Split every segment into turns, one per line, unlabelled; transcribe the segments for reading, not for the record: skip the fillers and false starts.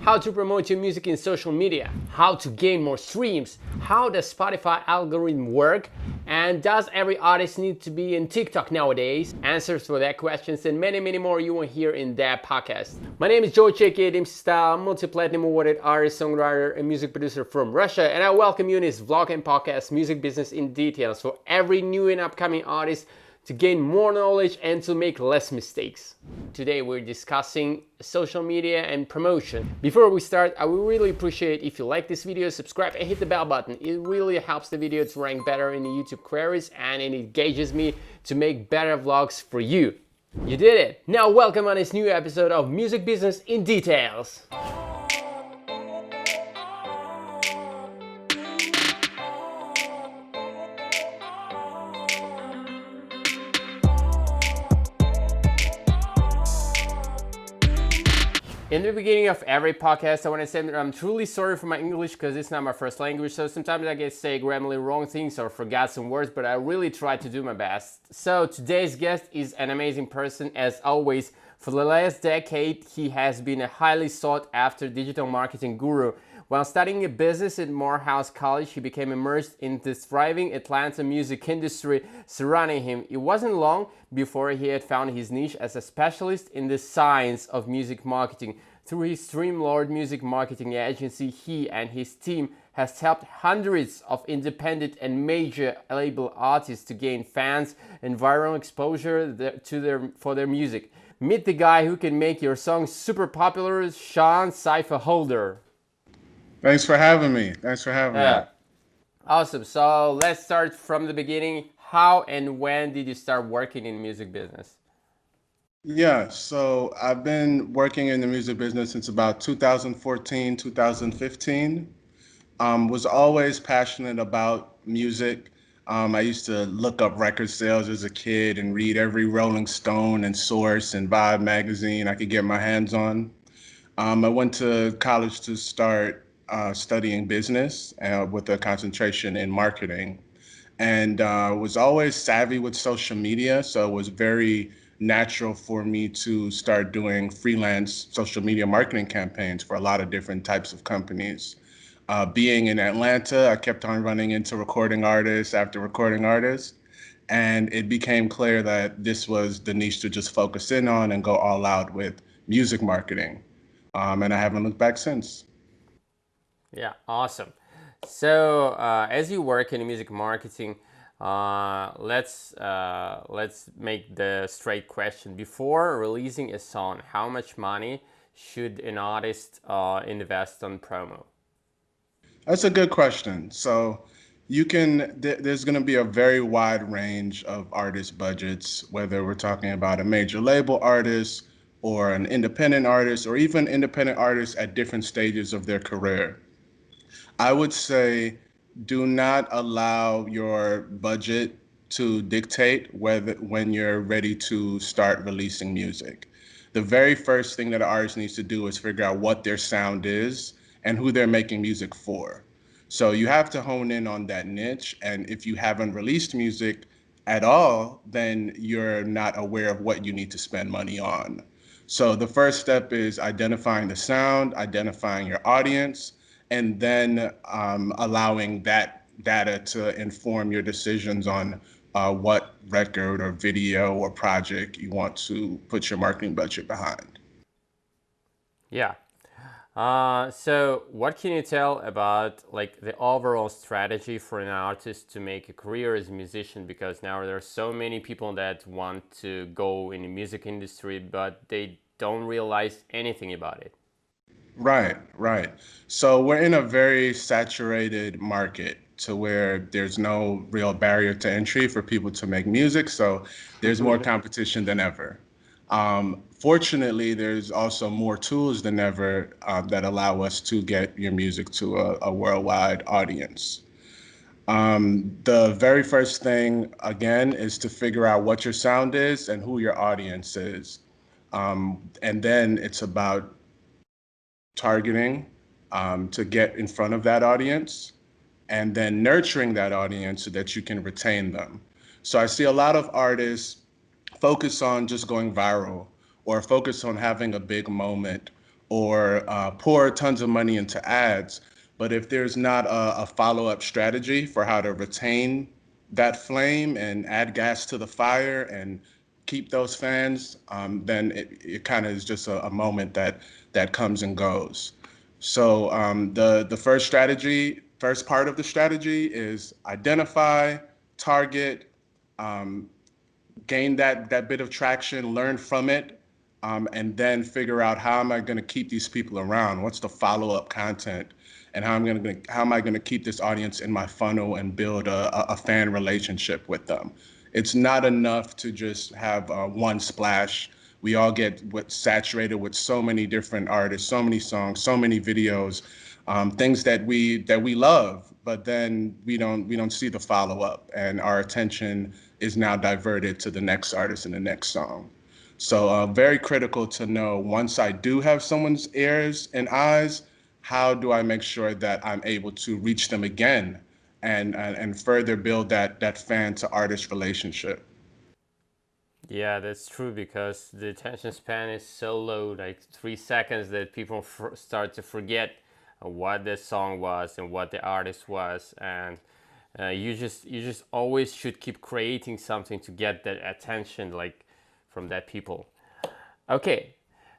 how to promote your music in social media, how to gain more streams, how does Spotify algorithm work, and does every artist need to be in TikTok nowadays? Answers for that questions and many more you will hear in that podcast. My name is 𝐕𝐈𝐃𝐄𝐎, DMC Style, multi-platinum awarded artist, songwriter, and music producer from Russia, and I welcome you in this vlog and podcast, Music Business in Details, for every new and upcoming artist to gain more knowledge and to make less mistakes. Today we're discussing social media and promotion. Before we start, I would really appreciate if you like this video, subscribe and hit the bell button. It really helps the video to rank better in the YouTube queries and it engages me to make better vlogs for you. You did it! Now welcome on this new episode of Music Business in Details. In the beginning of every podcast, I want to say that I'm truly sorry for my English because it's not my first language, so sometimes I get say grammatically wrong things or forgot some words, but I really try to do my best. So today's guest is an amazing person as always. For the last decade, he has been a highly sought after digital marketing guru. While studying a business at Morehouse College, he became immersed in the thriving Atlanta music industry surrounding him. It wasn't long before he had found his niche as a specialist in the science of music marketing. Through his StreamLord music marketing agency, he and his team has helped hundreds of independent and major label artists to gain fans and viral exposure for their music. Meet the guy who can make your song super popular, Sean CYPHA Holder.
Thanks for having me. Me.
Awesome. So let's start from the beginning. How and when did you start working in the music business?
Yeah, so I've been working in the music business since about 2014, 2015. Was always passionate about music. I used to look up record sales as a kid and read every Rolling Stone and Source and Vibe magazine I could get my hands on. I went to college to start studying business with a concentration in marketing, and was always savvy with social media, so it was very natural for me to start doing freelance social media marketing campaigns for a lot of different types of companies. Being in Atlanta, I kept on running into recording artists after recording artists, and it became clear that this was the niche to just focus in on and go all out with music marketing. And I haven't looked back since.
Yeah, awesome. So as you work in music marketing, let's make the straight question. Before releasing a song, how much money should an artist invest on promo?
That's a good question. So there's going to be a very wide range of artist budgets, whether we're talking about a major label artist or an independent artist or even independent artists at different stages of their career. I would say do not allow your budget to dictate when you're ready to start releasing music. The very first thing that an artist needs to do is figure out what their sound is and who they're making music for. So you have to hone in on that niche, and if you haven't released music at all, then you're not aware of what you need to spend money on. So the first step is identifying the sound, identifying your audience, and then allowing that data to inform your decisions on what record or video or project you want to put your marketing budget behind.
Yeah. So what can you tell about like the overall strategy for an artist to make a career as a musician? Because now there are so many people that want to go in the music industry, but they don't realize anything about it.
Right. So we're in a very saturated market to where there's no real barrier to entry for people to make music. So there's more competition than ever. Fortunately, there's also more tools than ever that allow us to get your music to a worldwide audience. The very first thing, again, is to figure out what your sound is and who your audience is. And then it's about targeting to get in front of that audience and then nurturing that audience so that you can retain them. So I see a lot of artists focus on just going viral or focus on having a big moment or pour tons of money into ads. But if there's not a follow-up strategy for how to retain that flame and add gas to the fire and keep those fans, then it kind of is just a moment that comes and goes. So the first part of the strategy is identify, target, gain that bit of traction, learn from it, and then figure out how am I going to keep these people around? What's the follow-up content? And how am I going to keep this audience in my funnel and build a fan relationship with them? It's not enough to just have one splash. We all get saturated with so many different artists, so many songs, so many videos, things that we love, but then we don't see the follow-up, and our attention is now diverted to the next artist and the next song. So very critical to know, once I do have someone's ears and eyes, how do I make sure that I'm able to reach them again and further build that fan to artist relationship?
Yeah, that's true, because the attention span is so low, like 3 seconds, that people start to forget what the song was and what the artist was, and you just always should keep creating something to get that attention, like from that people. Okay,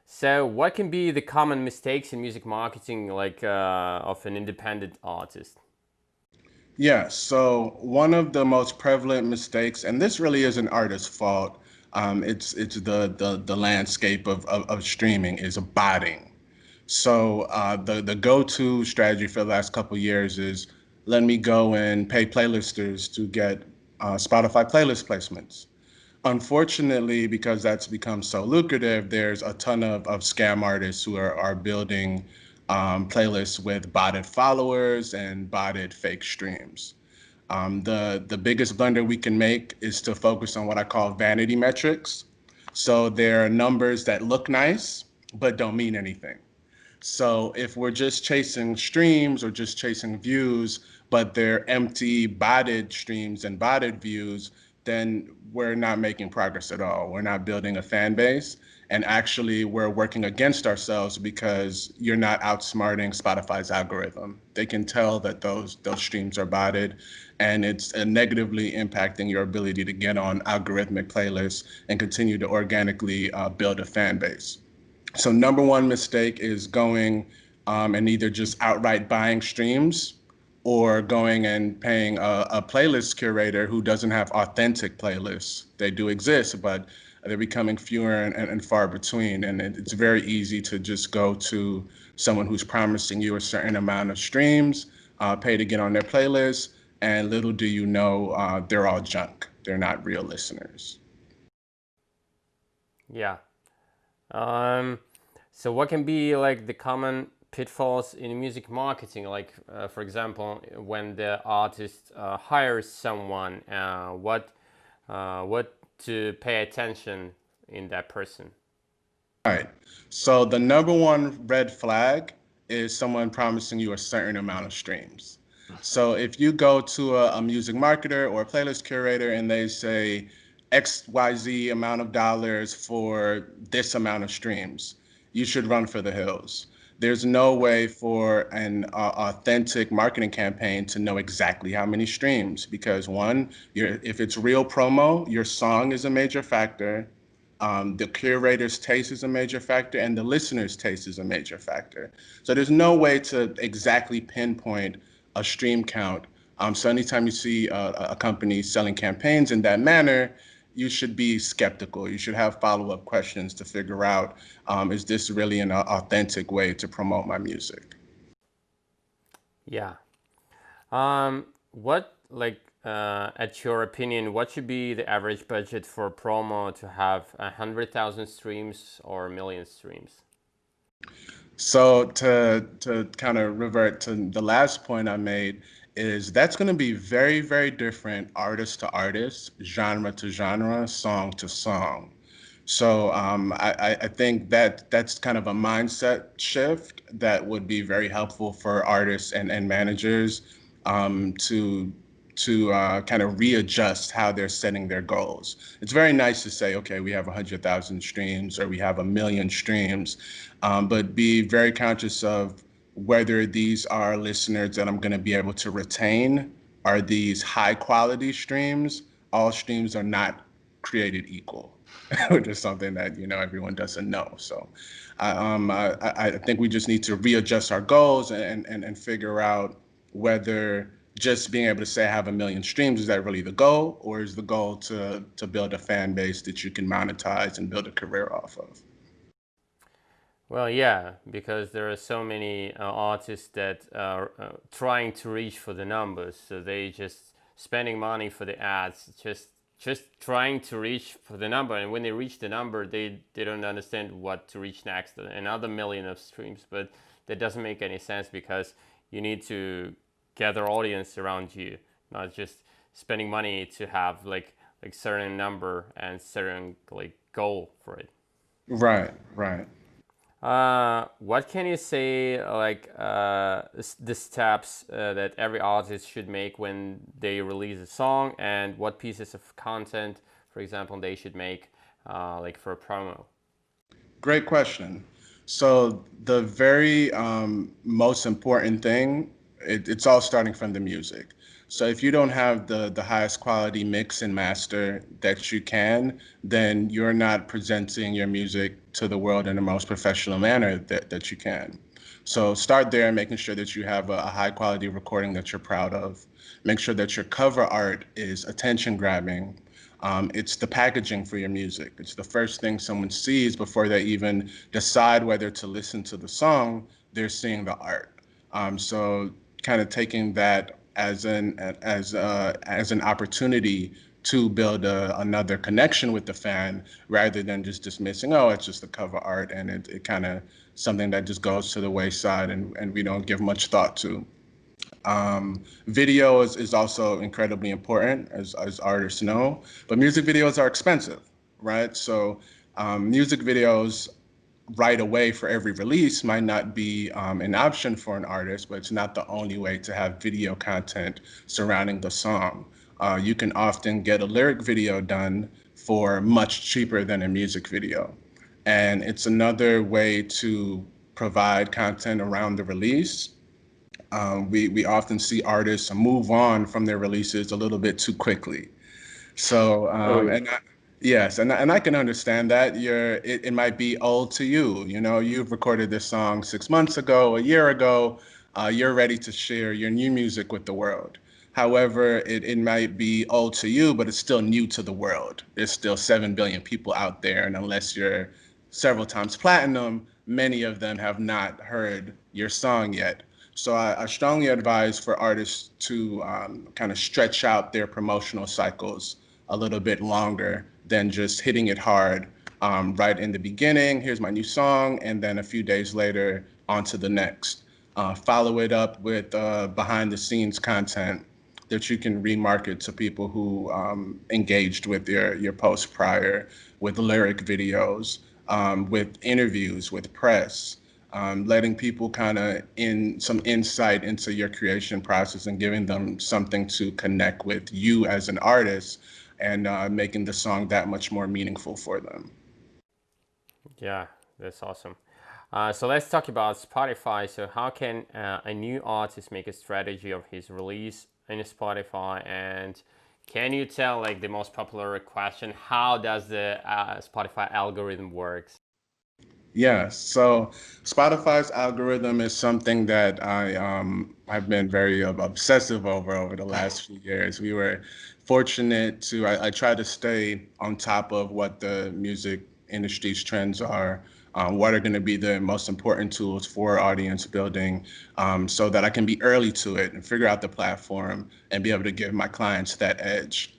so what can be the common mistakes in music marketing, like of an independent artist?
Yeah, so one of the most prevalent mistakes, and this really is an artist's fault, it's the landscape of streaming, is botting. So the go-to strategy for the last couple of years is, let me go and pay playlisters to get Spotify playlist placements. Unfortunately, because that's become so lucrative, there's a ton of scam artists who are building playlists with botted followers and botted fake streams. The biggest blunder we can make is to focus on what I call vanity metrics. So there are numbers that look nice, but don't mean anything. So if we're just chasing streams or just chasing views, but they're empty botted streams and botted views, then we're not making progress at all. We're not building a fan base. And actually, we're working against ourselves, because you're not outsmarting Spotify's algorithm. They can tell that those streams are botted, and it's negatively impacting your ability to get on algorithmic playlists and continue to organically build a fan base. So number one mistake is going and either just outright buying streams, or going and paying a playlist curator who doesn't have authentic playlists. They do exist, but they're becoming fewer and far between. And it's very easy to just go to someone who's promising you a certain amount of streams, pay to get on their playlist, and little do you know, they're all junk. They're not real listeners.
Yeah. So what can be like the common pitfalls in music marketing? Like, for example, when the artist hires someone, what to pay attention in that person?
All right. So the number one red flag is someone promising you a certain amount of streams. So if you go to a music marketer or a playlist curator and they say XYZ amount of dollars for this amount of streams, you should run for the hills. There's no way for an authentic marketing campaign to know exactly how many streams, because one, if it's real promo, your song is a major factor. The curator's taste is a major factor, and the listener's taste is a major factor. So there's no way to exactly pinpoint a stream count. So anytime you see a company selling campaigns in that manner, you should be skeptical. You should have follow-up questions to figure out, is this really an authentic way to promote my music?
Yeah. What, like, at your opinion, what should be the average budget for a promo to have 100,000 streams or a million streams?
So to kind of revert to the last point I made, is that's going to be very, very different artist to artist, genre to genre, song to song. So I think that's kind of a mindset shift that would be very helpful for artists and managers to kind of readjust how they're setting their goals. It's very nice to say, okay, we have 100,000 streams or we have 1,000,000 streams, but be very conscious of whether these are listeners that I'm going to be able to retain. Are these high quality streams? All streams are not created equal, which is something that, you know, everyone doesn't know. So I think we just need to readjust our goals and figure out whether just being able to say I have 1,000,000 streams, is that really the goal, or is the goal to build a fan base that you can monetize and build a career off of?
Well, yeah, because there are so many artists that are trying to reach for the numbers, so they just spending money for the ads, just trying to reach for the number, and when they reach the number, they don't understand what to reach next, another million of streams, but that doesn't make any sense because you need to gather audience around you, not just spending money to have like certain number and certain like goal for it.
Right, right.
What can you say, like the steps that every artist should make when they release a song, and what pieces of content, for example, they should make like for a promo?
Great question. So the very most important thing, it's all starting from the music. So if you don't have the highest quality mix and master that you can, then you're not presenting your music to the world in the most professional manner that you can. So start there, making sure that you have a high quality recording that you're proud of. Make sure that your cover art is attention grabbing. It's the packaging for your music. It's the first thing someone sees before they even decide whether to listen to the song. They're seeing the art. So kind of taking that as an opportunity to build another connection with the fan, rather than just dismissing, oh, it's just the cover art, and it kind of something that just goes to the wayside, and we don't give much thought to. Video is also incredibly important, as artists know, but music videos are expensive, right? So music videos right away for every release might not be an option for an artist, but it's not the only way to have video content surrounding the song. You can often get a lyric video done for much cheaper than a music video. And it's another way to provide content around the release. We often see artists move on from their releases a little bit too quickly. So,
Oh yeah.
yes, and I can understand that. It might be old to you. You know, you've recorded this song 6 months ago, a year ago. You're ready to share your new music with the world. However, it might be old to you, but it's still new to the world. There's still 7 billion people out there, and unless you're several times platinum, many of them have not heard your song yet. So I strongly advise for artists to kind of stretch out their promotional cycles a little bit longer than just hitting it hard right in the beginning. Here's my new song, and then a few days later, on to the next. Follow it up with behind the scenes content that you can remarket to people who engaged with your post prior, with lyric videos, with interviews, with press. Letting people kind of in some insight into your creation process and giving them something to connect with you as an artist, and making the song that much more meaningful for them.
Yeah, that's awesome. So let's talk about Spotify. So how can a new artist make a strategy of his release in Spotify? And can you tell like the most popular question, how does the Spotify algorithm works?
Yes. So Spotify's algorithm is something that have been very obsessive over the last few years. We were fortunate to, I try to stay on top of what the music industry's trends are, what are going to be the most important tools for audience building, so that I can be early to it and figure out the platform and be able to give my clients that edge.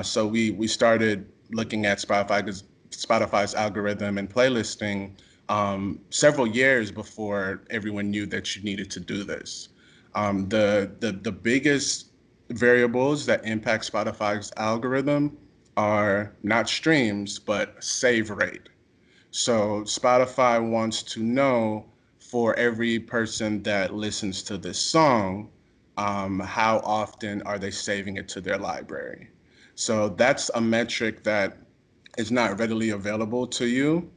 So we started looking at Spotify's algorithm and playlisting several years before everyone knew that you needed to do this. The biggest variables that impact Spotify's algorithm are not streams, but save rate. So Spotify wants to know, for every person that listens to this song, how often are they saving it to their library? So that's a metric that is not readily available to you,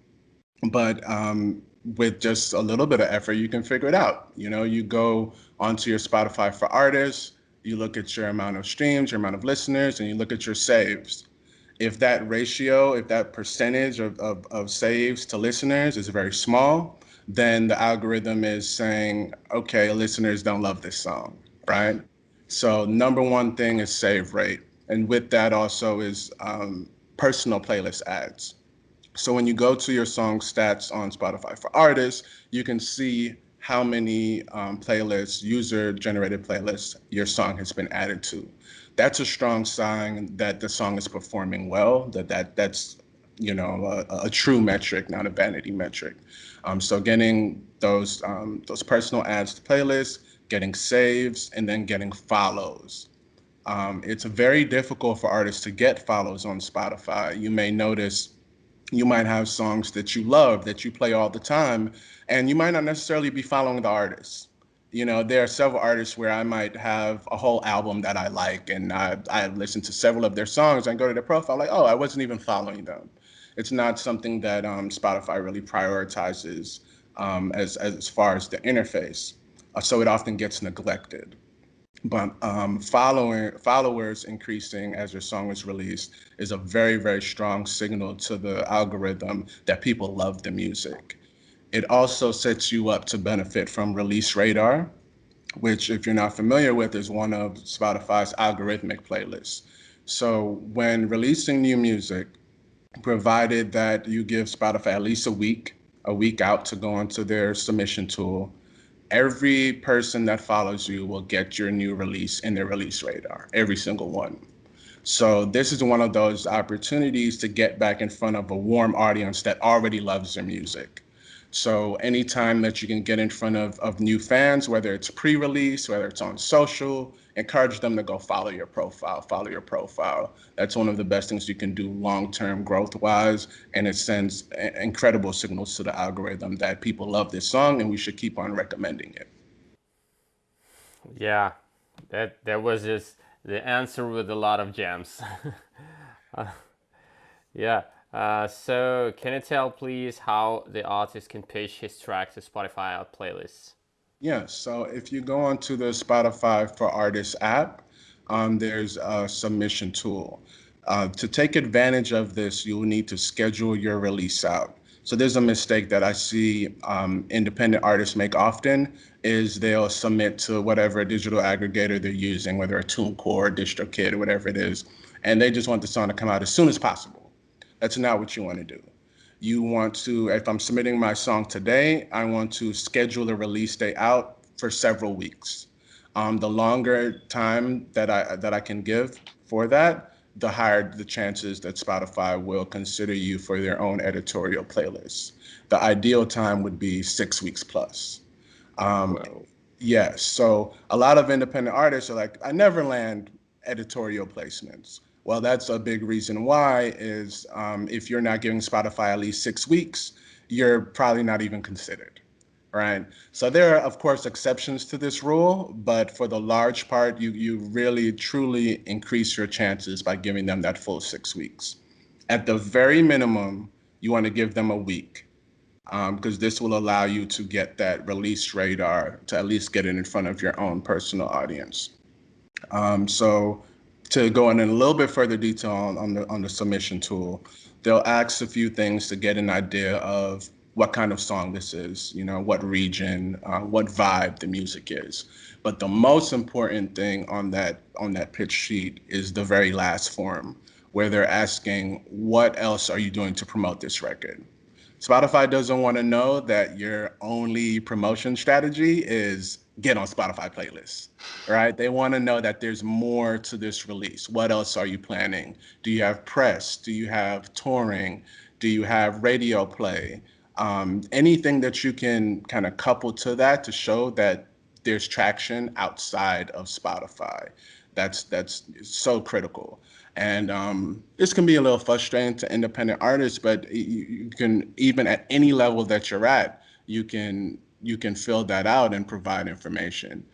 but with just a little bit of effort, you can figure it out. You know, you go onto your Spotify for artists, you look at your amount of streams, your amount of listeners, and you look at your saves. If that ratio, if that percentage of saves to listeners is very small, then the algorithm is saying, okay, listeners don't love this song, right? So number one thing is save rate. And with that also is personal playlist ads. So when you go to your song stats on Spotify for artists, you can see how many playlists, user-generated playlists, your song has been added to. That's a strong sign that the song is performing well. That's a true metric, not a vanity metric. So getting those personal ads to playlists, getting saves, and then getting follows. It's very difficult for artists to get follows on Spotify. You may notice you might have songs that you love that you play all the time, and you might not necessarily be following the artist. You know, there are several artists where I might have a whole album that I like, and I listen to several of their songs and go to their profile like, oh, I wasn't even following them. It's not something that Spotify really prioritizes as far as the interface, so it often gets neglected. But followers increasing as your song is released is a very, very strong signal to the algorithm that people love the music. It also sets you up to benefit from Release Radar, which, if you're not familiar with, is one of Spotify's algorithmic playlists. So when releasing new music, provided that you give Spotify at least a week out to go onto their submission tool, every person that follows you will get your new release in their release radar, every single one. So this is one of those opportunities to get back in front of a warm audience that already loves their music. So anytime that you can get in front of new fans, whether it's pre-release, whether it's on social, encourage them to go follow your profile. That's one of the best things you can do long-term growth-wise, and it sends incredible signals to the algorithm that people love this song and we should keep on recommending it.
Yeah, that was just the answer with a lot of gems. Uh, yeah. So can you tell please how the artist can push his track to Spotify playlists?
Yeah, so if you go onto the Spotify for Artists app, there's a submission tool. To take advantage of this, you'll need to schedule your release out. So there's a mistake that I see independent artists make often is they'll submit to whatever digital aggregator they're using, whether a TuneCore, DistroKid, or whatever it is, and they just want the song to come out as soon as possible. That's not what you want to do. You want to, if I'm submitting my song today, I want to schedule the release date out for several weeks. The longer time that I can give for that, the higher the chances that Spotify will consider you for their own editorial playlist. The ideal time would be 6 weeks plus. Um,
Well,
Yes. So a lot of independent artists are like, I never land editorial placements. Well, that's a big reason why is if you're not giving Spotify at least 6 weeks, you're probably not even considered, right? So there are, of course, exceptions to this rule, but for the large part, you really, truly increase your chances by giving them that full 6 weeks. At the very minimum, you want to give them a week because this will allow you to get that release radar to at least get it in front of your own personal audience. So to go in a little bit further detail on the submission tool, they'll ask a few things to get an idea of what kind of song this is, you know, what region, what vibe the music is. But the most important thing on that pitch sheet is the very last form, where they're asking, what else are you doing to promote this record? Spotify doesn't want to know that your only promotion strategy is get on Spotify playlists, right? They want to know that there's more to this release. What else are you planning? Do you have press? Do you have touring? Do you have radio play? Anything that you can kind of couple to that to show that there's traction outside of Spotify. That's so critical. And this can be a little frustrating to independent artists, but you can, even at any level that you're at, you can fill that out and provide information.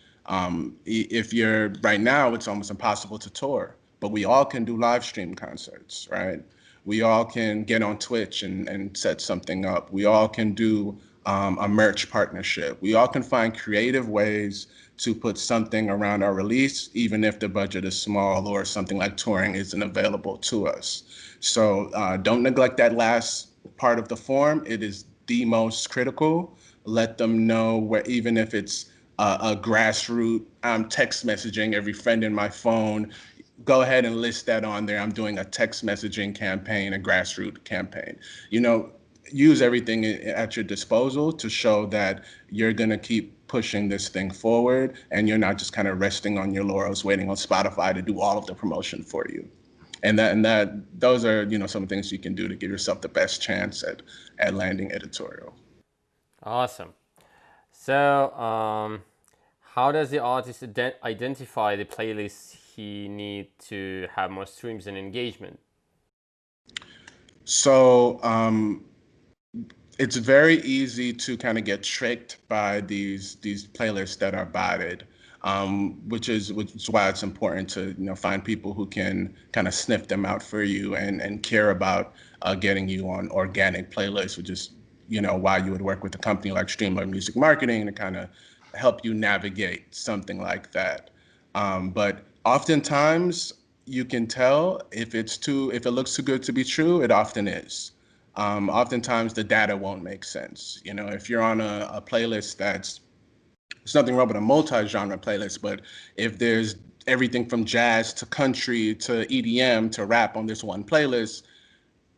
If you're right now, it's almost impossible to tour, but we all can do live stream concerts, right? We all can get on Twitch and set something up. We all can do a merch partnership. We all can find creative ways to put something around our release, even if the budget is small or something like touring isn't available to us. So don't neglect that last part of the form. It is the most critical. Let them know where, even if it's a grassroots, I'm text messaging every friend in my phone. Go ahead and list that on there. I'm doing a text messaging campaign, a grassroots campaign. You know, use everything at your disposal to show that you're going to keep pushing this thing forward and you're not just kind of resting on your laurels waiting on Spotify to do all of the promotion for you. And those are, you know, some things you can do to give yourself the best chance at landing editorial.
Awesome. So how does the artist identify the playlists he need to have more streams and engagement?
So it's very easy to kind of get tricked by these playlists that are botted, which is why it's important to, you know, find people who can kind of sniff them out for you and care about getting you on organic playlists, which is, you know, why you would work with a company like StreamLord Music Marketing to kind of help you navigate something like that. But oftentimes you can tell if it looks too good to be true. It often is. Oftentimes the data won't make sense. You know, if you're on a playlist there's nothing wrong with a multi-genre playlist, but if there's everything from jazz to country to EDM to rap on this one playlist,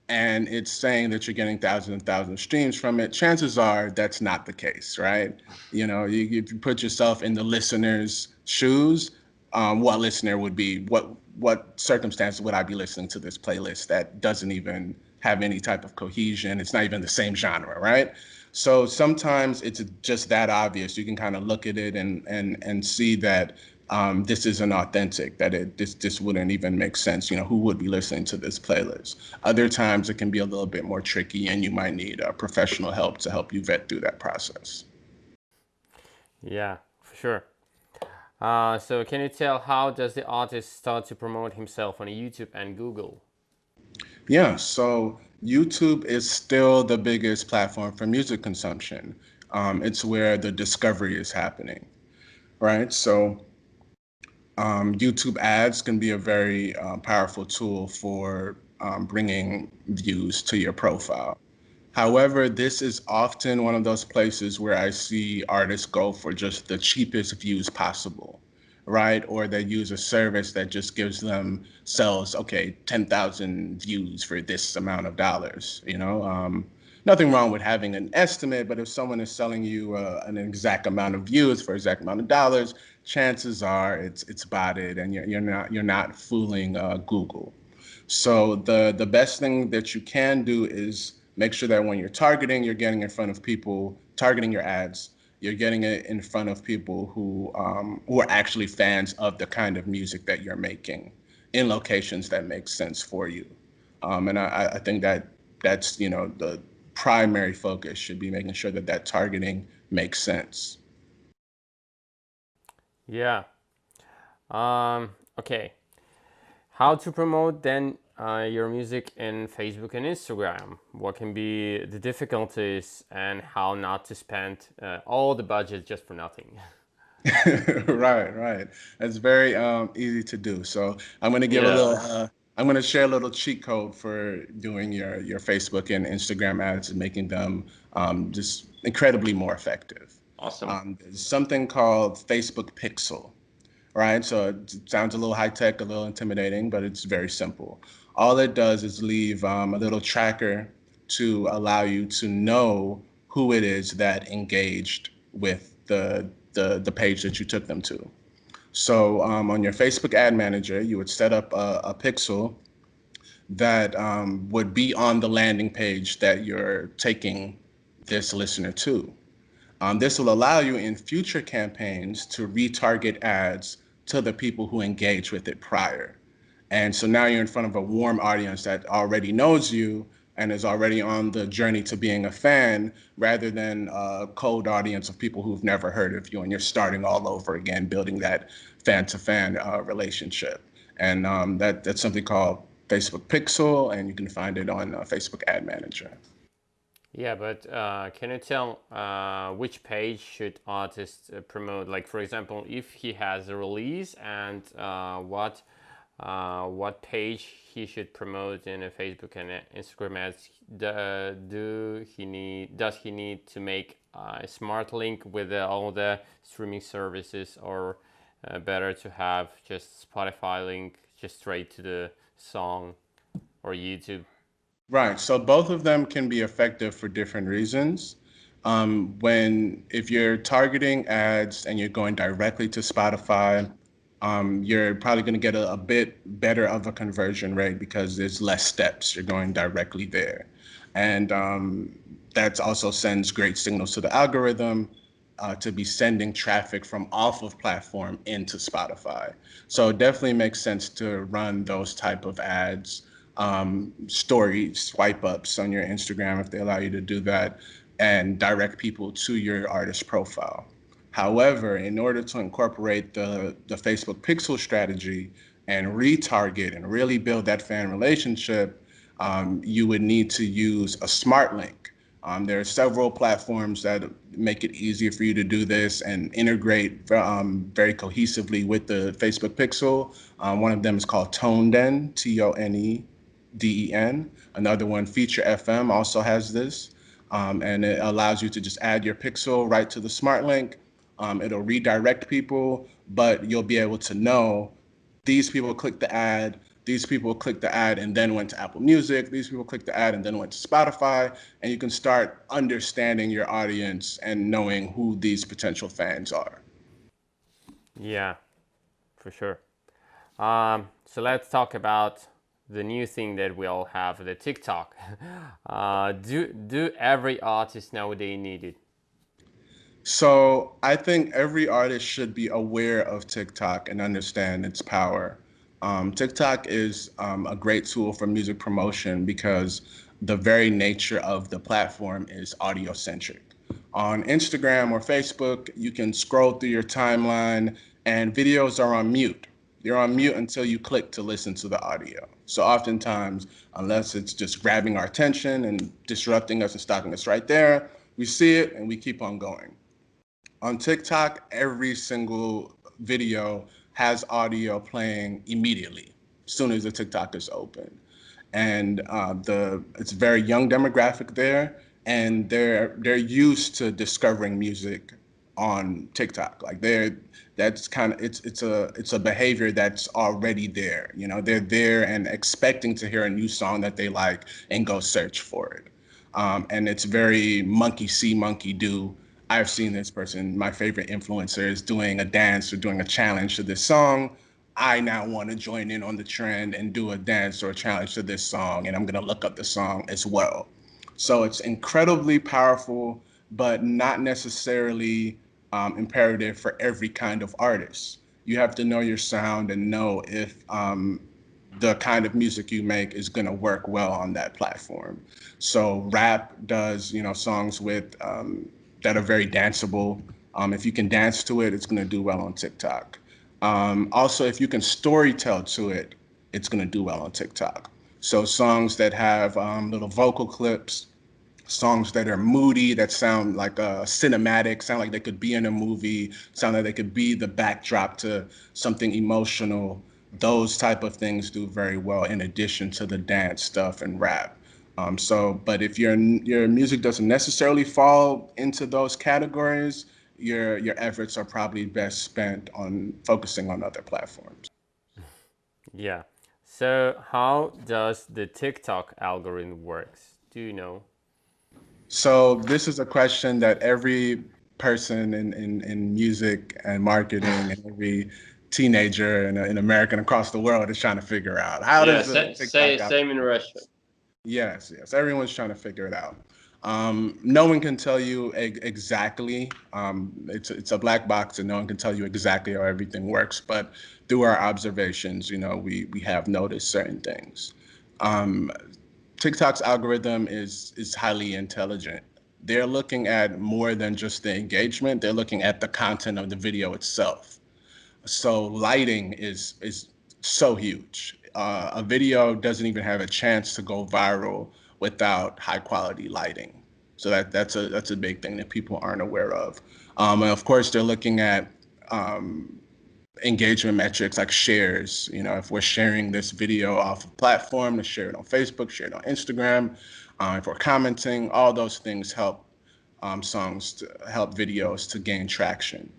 and it's saying that you're getting thousands and thousands of streams from it, chances are that's not the case, right? You know, if you put yourself in the listener's shoes, what listener would be, what circumstances would I be listening to this playlist that doesn't even have any type of cohesion? It's not even the same genre, right? So sometimes it's just that obvious. You can kind of look at it and see that this isn't authentic, that this wouldn't even make sense. You know, who would be listening to this playlist? Other times it can be a little bit more tricky and you might need professional help to help you vet through that process.
Yeah, for sure. So can you tell how does the artist start to promote himself on YouTube and Google?
Yeah, so YouTube is still the biggest platform for music consumption. It's where the discovery is happening, right? So YouTube ads can be a very powerful tool for bringing views to your profile. However, this is often one of those places where I see artists go for just the cheapest views possible, right? Or they use a service that just gives themselves, okay, 10,000 views for this amount of dollars, you know? Nothing wrong with having an estimate, but if someone is selling you an exact amount of views for exact amount of dollars, chances are it's botted and you're not fooling Google. So the best thing that you can do is make sure that when you're targeting, you're getting in front of people, targeting your ads, you're getting it in front of people who are actually fans of the kind of music that you're making in locations that make sense for you. And I think that's, you know, the primary focus should be making sure that that targeting makes sense.
Yeah. Okay. How to promote then your music in Facebook and Instagram? What can be the difficulties and how not to spend all the budget just for nothing?
Right. That's very easy to do. So I'm going to give a little. I'm going to share a little cheat code for doing your Facebook and Instagram ads and making them just incredibly more effective.
Awesome.
There's something called Facebook Pixel, right? So it sounds a little high tech, a little intimidating, but it's very simple. All it does is leave a little tracker to allow you to know who it is that engaged with the page that you took them to. So on your Facebook ad manager, you would set up a pixel that would be on the landing page that you're taking this listener to. This will allow you in future campaigns to retarget ads to the people who engage with it prior. And so now you're in front of a warm audience that already knows you and is already on the journey to being a fan, rather than a cold audience of people who've never heard of you, and you're starting all over again, building that fan-to-fan relationship. And that's something called Facebook Pixel, and you can find it on Facebook Ad Manager.
Yeah, but can you tell which page should artists promote? Like, for example, if he has a release, and what page he should promote in a Facebook and Instagram ads? Does he need to make a smart link with all the streaming services, or better to have just Spotify link just straight to the song, or YouTube?
Right. So both of them can be effective for different reasons. If you're targeting ads and you're going directly to Spotify, you're probably going to get a bit better of a conversion rate because there's less steps. You're going directly there. And that also sends great signals to the algorithm to be sending traffic from off of platform into Spotify. So it definitely makes sense to run those type of ads, story swipe ups on your Instagram if they allow you to do that, and direct people to your artist profile. However, in order to incorporate the Facebook Pixel strategy and retarget and really build that fan relationship, you would need to use a smart link. There are several platforms that make it easier for you to do this and integrate very cohesively with the Facebook Pixel. One of them is called ToneDen, ToneDen. Another one, Feature FM, also has this. And it allows you to just add your pixel right to the smart link. It'll redirect people, but you'll be able to know these people clicked the ad, these people clicked the ad and then went to Apple Music, these people clicked the ad and then went to Spotify, and you can start understanding your audience and knowing who these potential fans are.
Yeah, for sure. So let's talk about the new thing that we all have, the TikTok. Do every artist nowadays need it?
So I think every artist should be aware of TikTok and understand its power. TikTok is a great tool for music promotion because the very nature of the platform is audio centric. On Instagram or Facebook, you can scroll through your timeline and videos are on mute. You're on mute until you click to listen to the audio. So oftentimes, unless it's just grabbing our attention and disrupting us and stopping us right there, we see it and we keep on going. On TikTok, every single video has audio playing immediately as soon as the TikTok is open. And it's a very young demographic there, and they're used to discovering music on TikTok. Like that's kind of it's a behavior that's already there. You know, they're there and expecting to hear a new song that they like and go search for it. And it's very monkey see, monkey do. I've seen this person, my favorite influencer, is doing a dance or doing a challenge to this song. I now want to join in on the trend and do a dance or a challenge to this song, and I'm going to look up the song as well. So it's incredibly powerful, but not necessarily imperative for every kind of artist. You have to know your sound and know if the kind of music you make is going to work well on that platform. So rap does, songs with that are very danceable. If you can dance to it, it's going to do well on TikTok. Also, if you can story tell to it, it's going to do well on TikTok. So songs that have little vocal clips, songs that are moody, that sound like cinematic, sound like they could be in a movie, sound like they could be the backdrop to something emotional. Those type of things do very well in addition to the dance stuff and rap. But if your music doesn't necessarily fall into those categories, your efforts are probably best spent on focusing on other platforms.
Yeah. So how does the TikTok algorithm works? Do you know?
So this is a question that every person in music and marketing and every teenager in America and across the world is trying to figure out. How
Yeah,
does the TikTok
same in Russia.
Yes, yes. Everyone's trying to figure it out. No one can tell you exactly. It's a black box, and no one can tell you exactly how everything works. But through our observations, we have noticed certain things. TikTok's algorithm is highly intelligent. They're looking at more than just the engagement. They're looking at the content of the video itself. So lighting is so huge. A video doesn't even have a chance to go viral without high quality lighting. So that's a big thing that people aren't aware of. And of course, they're looking at engagement metrics like shares. You know, if we're sharing this video off a platform, to share it on Facebook, share it on Instagram, if we're commenting, all those things help songs to help videos to gain traction.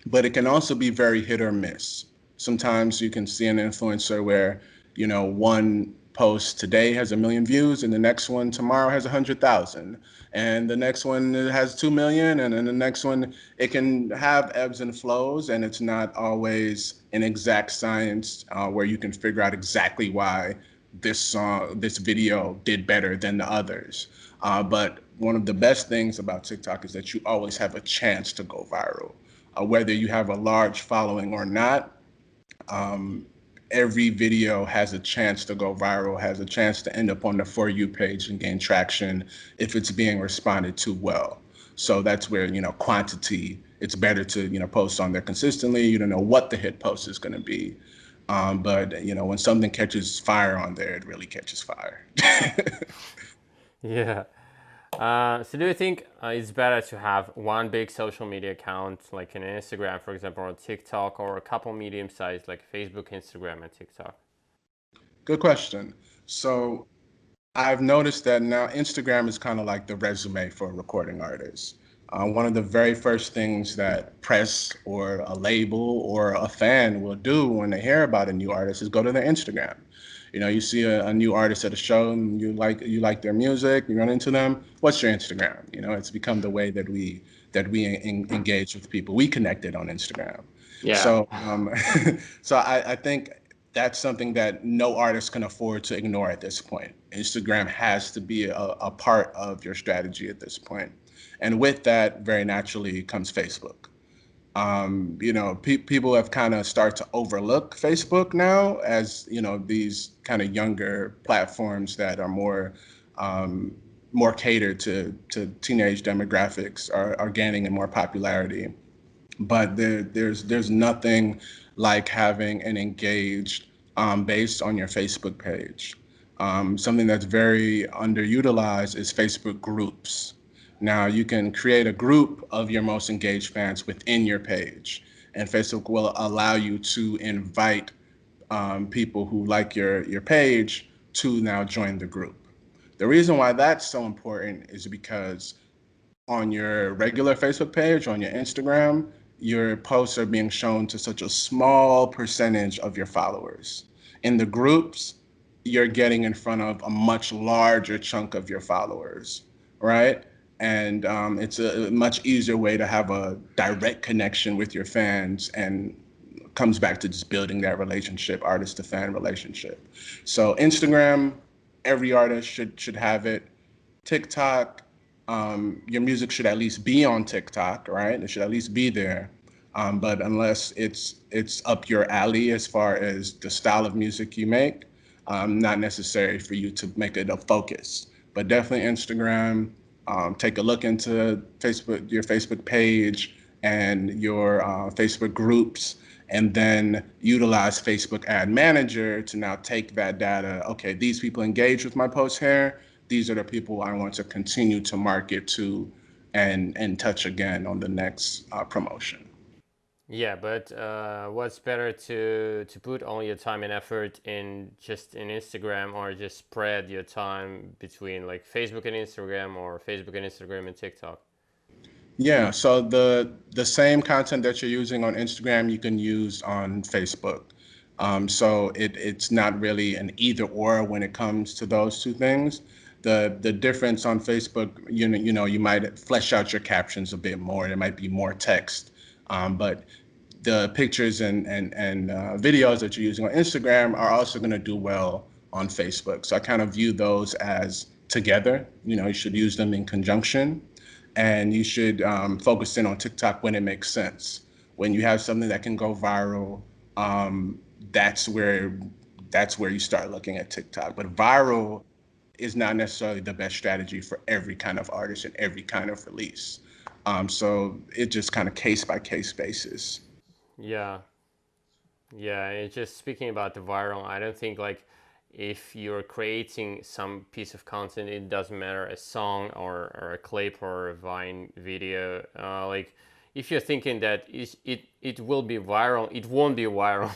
But it can also be very hit or miss. Sometimes you can see an influencer where, you know, one post today has 1 million views and the next one tomorrow has 100,000 and the next one has 2 million and then the next one, it can have ebbs and flows, and it's not always an exact science where you can figure out exactly why this video did better than the others. But one of the best things about TikTok is that you always have a chance to go viral. Whether you have a large following or not, every video has a chance to go viral, has a chance to end up on the For You page and gain traction if it's being responded to well. So that's where, you know, quantity, it's better to, you know, post on there consistently. You don't know what the hit post is going to be. But, you know, when something catches fire on there, it really catches fire.
Yeah. So do you think it's better to have one big social media account, like an Instagram, for example, or TikTok, or a couple medium-sized, like Facebook, Instagram, and TikTok?
Good question. So I've noticed that now Instagram is kind of like the resume for a recording artist. One of the very first things that press or a label or a fan will do when they hear about a new artist is go to their Instagram. You know, you see a new artist at a show and you like their music, you run into them. What's your Instagram? You know, it's become the way that we engage with people. We connected on Instagram.
Yeah.
So so I think that's something that no artist can afford to ignore at this point. Instagram has to be a part of your strategy at this point. And with that, very naturally comes Facebook. You know, people have kind of started to overlook Facebook now as, you know, these kind of younger platforms that are more catered to teenage demographics are gaining in more popularity. But there's nothing like having an engaged base on your Facebook page. Something that's very underutilized is Facebook groups. Now you can create a group of your most engaged fans within your page, and Facebook will allow you to invite people who like your page to now join the group. The reason why that's so important is because on your regular Facebook page, on your Instagram, your posts are being shown to such a small percentage of your followers. In the groups, you're getting in front of a much larger chunk of your followers, right? And it's a much easier way to have a direct connection with your fans, and comes back to just building that relationship, artist to fan relationship. So Instagram, every artist should have it. TikTok, your music should at least be on TikTok, right? It should at least be there. But unless it's up your alley as far as the style of music you make, not necessary for you to make it a focus. But definitely Instagram. Take a look into Facebook, your Facebook page and your Facebook groups, and then utilize Facebook Ad Manager to now take that data. Okay, these people engage with my post here. These are the people I want to continue to market to and touch again on the next promotion.
Yeah, but what's better to put all your time and effort in just in Instagram, or just spread your time between like Facebook and Instagram, or Facebook and Instagram and TikTok?
Yeah, so the same content that you're using on Instagram, you can use on Facebook. So it's not really an either or when it comes to those two things. The difference on Facebook, you might flesh out your captions a bit more. There might be more text, but the pictures and videos that you're using on Instagram are also going to do well on Facebook. So I kind of view those as together. You know, you should use them in conjunction, and you should focus in on TikTok when it makes sense. When you have something that can go viral, um, that's where you start looking at TikTok. But viral is not necessarily the best strategy for every kind of artist and every kind of release. So it just kind of case by case basis.
Yeah. Yeah, and just speaking about the viral, I don't think like if you're creating some piece of content, it doesn't matter a song or a clip or a Vine video. Like if you're thinking that it will be viral, it won't be viral.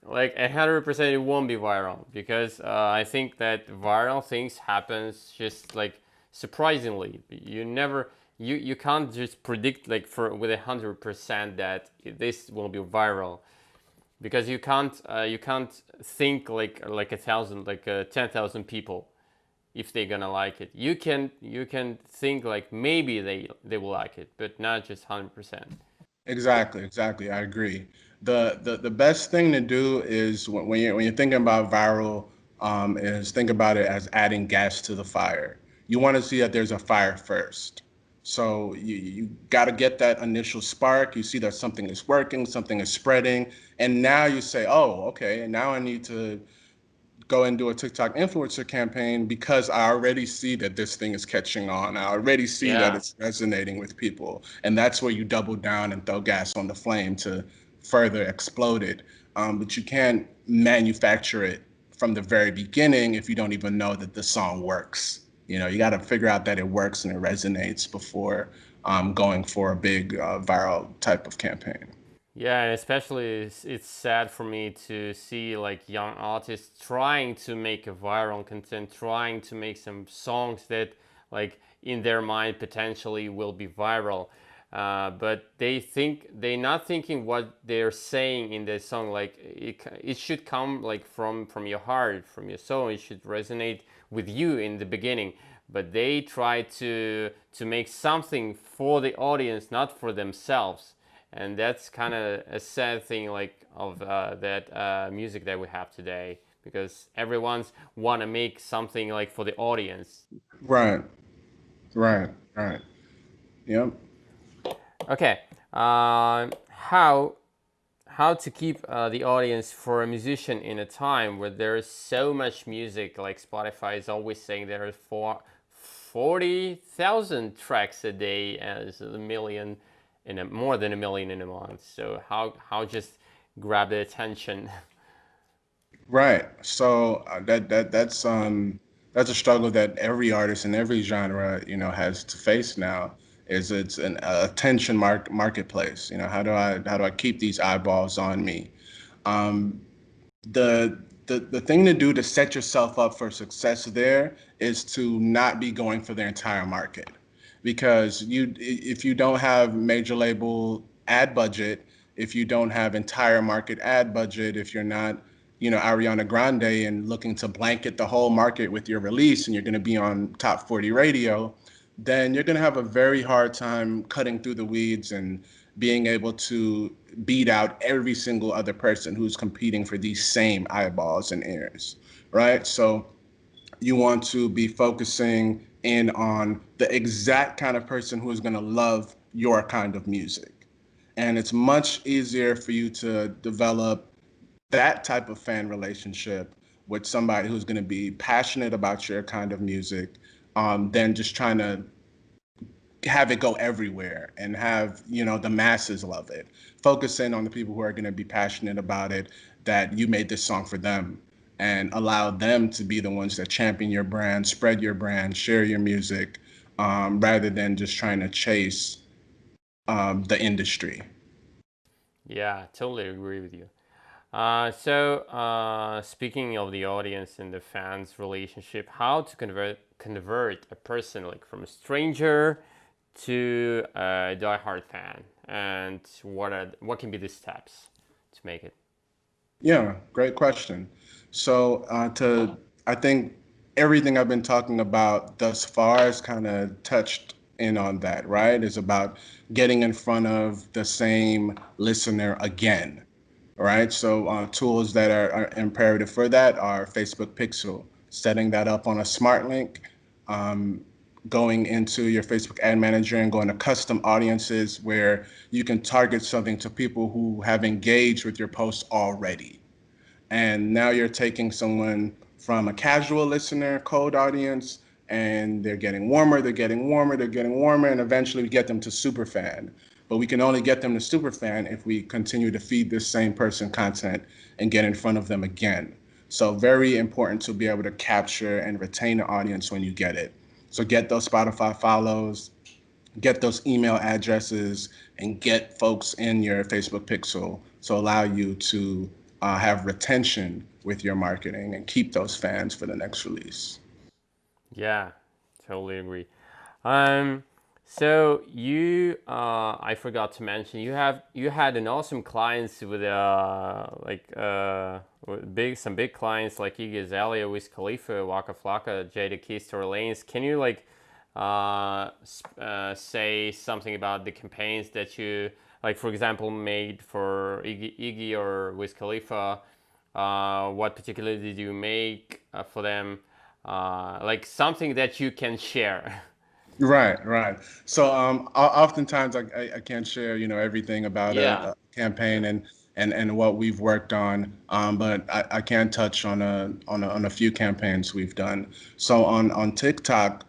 Like 100% it won't be viral because I think that viral things happens just like surprisingly. You can't just predict like for with 100% that this will be viral because you can't think like 1,000 like 10,000 people if they're gonna like it. You can think like maybe they will like it, but not just 100%.
Exactly. I agree. The best thing to do is when you're thinking about viral, is think about it as adding gas to the fire. You want to see that there's a fire first. So you got to get that initial spark. You see that something is working, something is spreading, and now you say, oh, okay, and now I need to go and do a TikTok influencer campaign because I already see that this thing is catching on. I already see that
Yeah.
it's resonating with people. And that's where you double down and throw gas on the flame to further explode it. But you can't manufacture it from the very beginning if you don't even know that the song works. You know, you got to figure out that it works and it resonates before going for a big viral type of campaign.
Yeah, and especially it's sad for me to see like young artists trying to make a viral content, trying to make some songs that like in their mind potentially will be viral. But they're not thinking what they're saying in the song. Like it should come like from your heart, from your soul. It should resonate with you in the beginning. But they try to make something for the audience, not for themselves, and that's kind of a sad thing like of that music that we have today because everyone's want to make something like for the audience.
Right, right. Yep.
Okay, how to keep the audience for a musician in a time where there is so much music? Like Spotify is always saying there are 40,000 tracks a day as a million more than a million in a month. So how just grab the attention?
Right. So that's a struggle that every artist in every genre, you know, has to face now. Is it's an attention marketplace. You know, how do I keep these eyeballs on me? Um, the thing to do to set yourself up for success there is to not be going for the entire market, because if you don't have major label ad budget, if you don't have entire market ad budget, if you're not, you know, Ariana Grande and looking to blanket the whole market with your release and you're going to be on top 40 radio, then you're going to have a very hard time cutting through the weeds and being able to beat out every single other person who's competing for these same eyeballs and ears, right? So you want to be focusing in on the exact kind of person who is going to love your kind of music. And it's much easier for you to develop that type of fan relationship with somebody who's going to be passionate about your kind of music, than just trying to have it go everywhere and have, you know, the masses love it. Focus in on the people who are going to be passionate about it, that you made this song for them, and allow them to be the ones that champion your brand, spread your brand, share your music, rather than just trying to chase the industry.
Yeah, totally agree with you. Speaking of the audience and the fans relationship, how to convert a person like from a stranger to a diehard fan, and what can be the steps to make it?
Yeah, great question. So, I think everything I've been talking about thus far is kind of touched in on that, right? It's about getting in front of the same listener again, right? So, tools that are imperative for that are Facebook Pixel, setting that up on a smart link, um, going into your Facebook ad manager and going to custom audiences where you can target something to people who have engaged with your post already. And now you're taking someone from a casual listener, cold audience, and they're getting warmer, they're getting warmer, they're getting warmer, and eventually we get them to super fan. But we can only get them to super fan if we continue to feed this same person content and get in front of them again. So very important to be able to capture and retain the audience when you get it. So get those Spotify follows, get those email addresses, and get folks in your Facebook pixel to allow you to have retention with your marketing and keep those fans for the next release.
Yeah, totally agree. Um, so I forgot to mention, you had an awesome clients with with some big clients like Iggy Azalea, Wiz Khalifa, Waka Flocka, Jadakiss, Tory Lanez. Can you say something about the campaigns that you, like, for example, made for Iggy or Wiz Khalifa? What particularly did you make for them? Like something that you can share.
Right, right. So oftentimes I can't share, everything about
Yeah.
a campaign and what we've worked on, but I can touch on a few campaigns we've done. So on TikTok,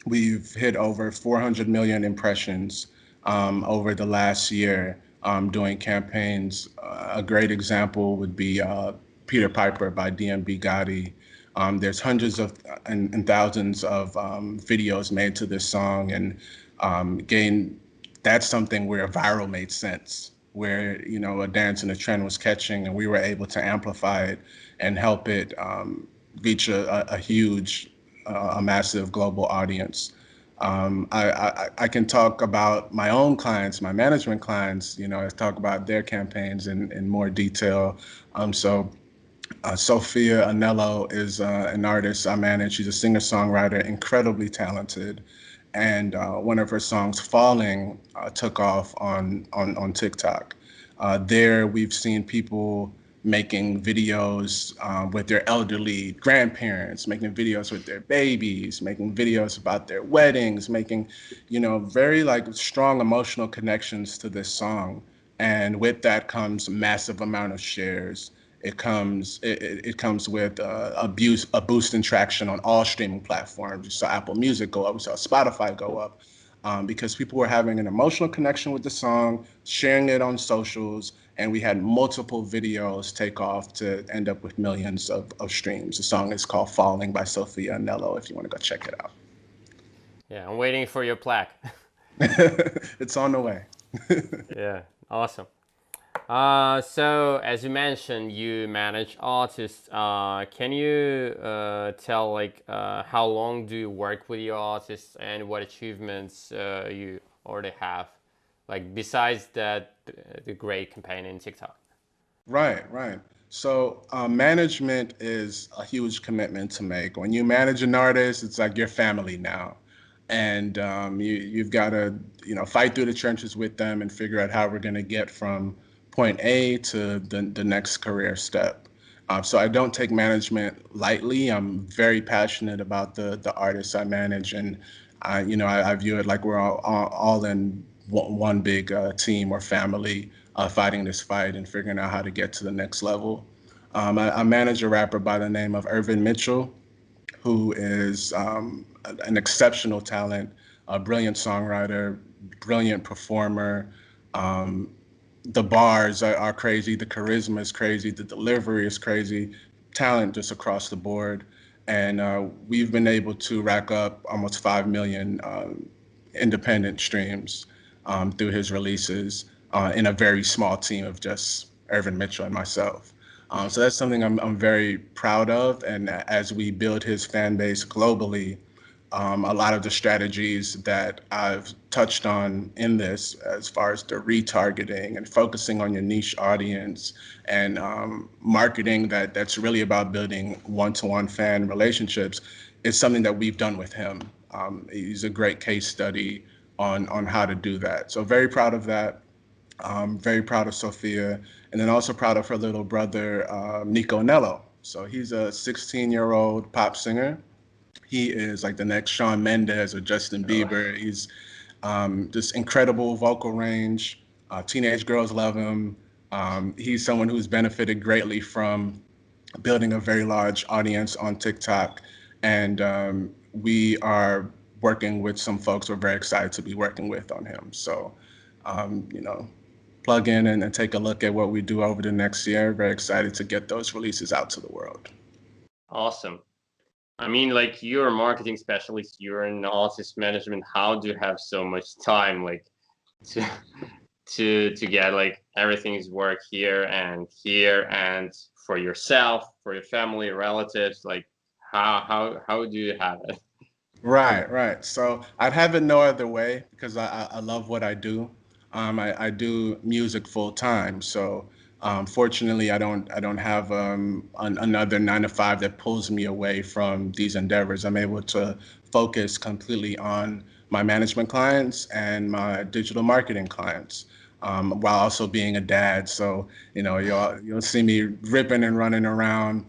we've hit over 400 million impressions over the last year doing campaigns. A great example would be Peter Piper by DMB Gotti. There's hundreds of and thousands of videos made to this song, and again, that's something where viral made sense, where a dance and a trend was catching, and we were able to amplify it and help it reach a huge, a massive global audience. I can talk about my own clients, my management clients, talk about their campaigns in more detail. Sophia Anello is an artist I manage. She's a singer-songwriter, incredibly talented. And one of her songs, Falling, took off on TikTok. There, we've seen people making videos with their elderly grandparents, making videos with their babies, making videos about their weddings, making, very strong emotional connections to this song. And with that comes massive amount of shares. It comes with a boost in traction on all streaming platforms. You saw Apple Music go up, we saw Spotify go up, because people were having an emotional connection with the song, sharing it on socials, and we had multiple videos take off to end up with millions of streams. The song is called Falling by Sophia Anello, if you want to go check it out.
Yeah, I'm waiting for your plaque.
It's on the way.
Yeah, awesome. So as you mentioned, you manage artists. Can you tell how long do you work with your artists and what achievements you already have, like besides that the great campaign in TikTok?
Right, right. So management is a huge commitment to make. When you manage an artist, it's like your family now, and you've got to fight through the trenches with them and figure out how we're going to get from point A to the next career step. So I don't take management lightly. I'm very passionate about the artists I manage, and I view it like we're all in one big team or family fighting this fight and figuring out how to get to the next level. I manage a rapper by the name of Irvin Mitchell, who is an exceptional talent, a brilliant songwriter, brilliant performer. The bars are crazy, the charisma is crazy, the delivery is crazy, talent just across the board. And we've been able to rack up almost 5 million independent streams through his releases in a very small team of just Irvin Mitchell and myself. So that's something I'm very proud of. And as we build his fan base globally, a lot of the strategies that I've touched on in this, as far as the retargeting and focusing on your niche audience and marketing that's really about building one-to-one fan relationships, is something that we've done with him. He's a great case study on how to do that. So very proud of that. Very proud of Sophia, and then also proud of her little brother, Nico Nello. So he's a 16-year-old pop singer. He is like the next Shawn Mendes or Justin Bieber. He's just incredible vocal range. Teenage girls love him. He's someone who's benefited greatly from building a very large audience on TikTok. And we are working with some folks we're very excited to be working with on him. So, you know, plug in and take a look at what we do over the next year. Very excited to get those releases out to the world.
Awesome. I mean, like, you're a marketing specialist, you're an artist management. How do you have so much time, like, to to get like everything's work here and for yourself, for your family, relatives? Like, how do you have it?
Right, right. So I'd have it no other way because I love what I do. I do music full time. So fortunately, I don't have another 9 to 5 that pulls me away from these endeavors. I'm able to focus completely on my management clients and my digital marketing clients, while also being a dad. So you'll see me ripping and running around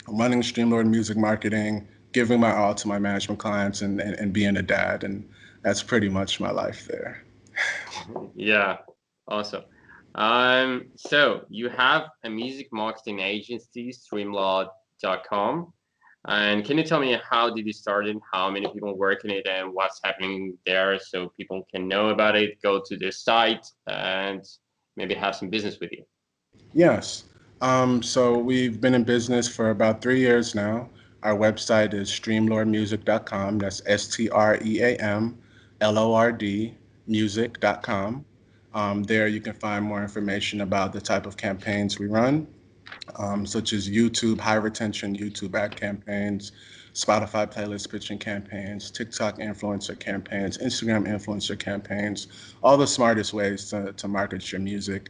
running StreamLord music marketing, giving my all to my management clients, and being a dad. And that's pretty much my life there.
Yeah, awesome. So you have a music marketing agency, StreamLord.com. And can you tell me, how did you start it? How many people work in it, and what's happening there, so people can know about it, go to their site, and maybe have some business with you?
Yes. So we've been in business for about 3 years now. Our website is streamlordmusic.com. That's StreamLord music.com. There you can find more information about the type of campaigns we run, such as YouTube high retention YouTube ad campaigns, Spotify playlist pitching campaigns, TikTok influencer campaigns, Instagram influencer campaigns, all the smartest ways to market your music.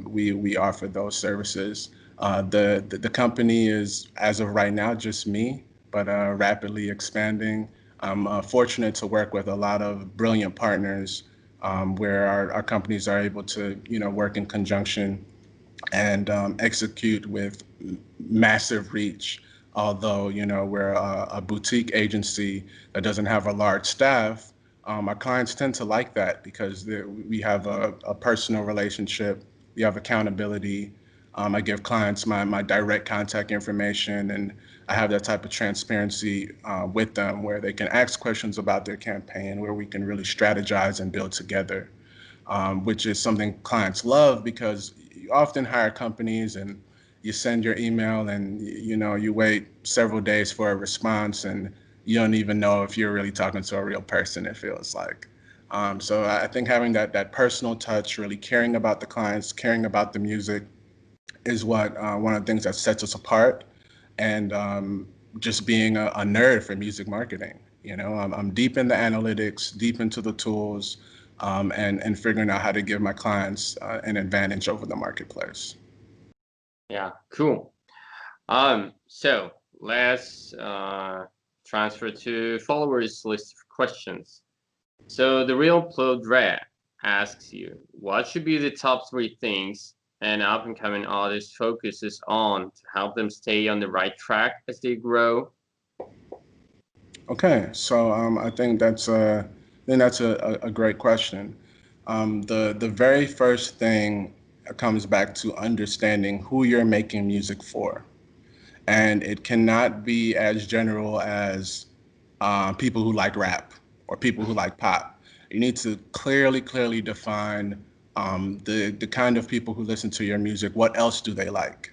We offer those services. The company is, as of right now, just me, but rapidly expanding. I'm fortunate to work with a lot of brilliant partners, where our companies are able to work in conjunction and execute with massive reach. Although we're a boutique agency that doesn't have a large staff, our clients tend to like that because we have a personal relationship. We have accountability. I give clients my direct contact information, and I have that type of transparency with them, where they can ask questions about their campaign, where we can really strategize and build together, which is something clients love, because you often hire companies and you send your email and you wait several days for a response, and you don't even know if you're really talking to a real person, it feels like. So I think having that personal touch, really caring about the clients, caring about the music, is what one of the things that sets us apart. And just being a nerd for music marketing. I'm deep in the analytics, deep into the tools, and figuring out how to give my clients an advantage over the marketplace.
Yeah, cool. So let's transfer to followers list of questions. So the real Plodre asks you, what should be the top 3 things an up-and-coming artist focuses on to help them stay on the right track as they grow?
Okay, so I think that's a great question. The very first thing comes back to understanding who you're making music for. And it cannot be as general as people who like rap or people who like pop. You need to clearly define the kind of people who listen to your music. What else do they like?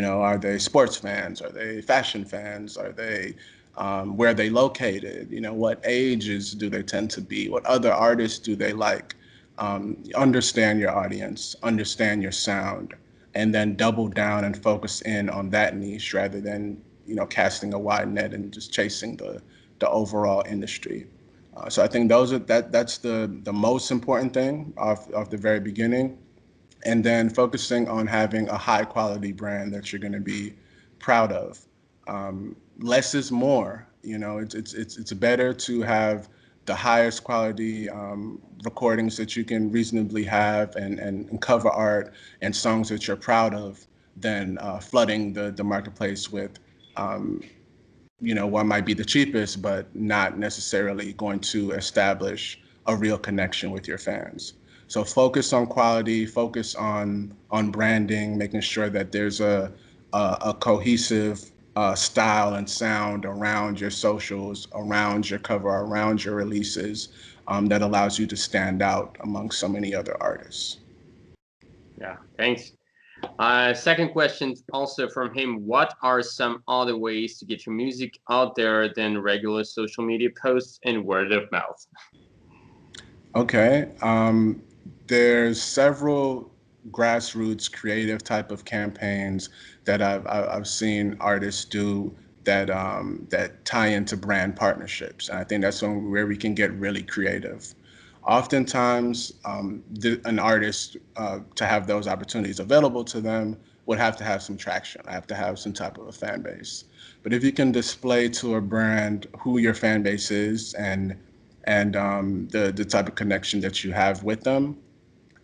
Are they sports fans? Are they fashion fans? Are they where are they located? What ages do they tend to be? What other artists do they like? Understand your audience, understand your sound, and then double down and focus in on that niche rather than casting a wide net and just chasing the overall industry. So I think that's the most important thing off the very beginning, and then focusing on having a high quality brand that you're going to be proud of. Less is more. It's better to have the highest quality recordings that you can reasonably have, and cover art and songs that you're proud of, than flooding the marketplace with what might be the cheapest, but not necessarily going to establish a real connection with your fans. So focus on quality, focus on branding, making sure that there's a cohesive style and sound around your socials, around your cover, around your releases, that allows you to stand out among so many other artists.
Yeah, thanks. Second question also from him. What are some other ways to get your music out there than regular social media posts and word of mouth?
Okay. There's several grassroots creative type of campaigns that I've seen artists do that tie into brand partnerships. And I think that's where we can get really creative. Oftentimes, an artist, to have those opportunities available to them, would have to have some traction. I have to have some type of a fan base. But if you can display to a brand who your fan base is and the type of connection that you have with them,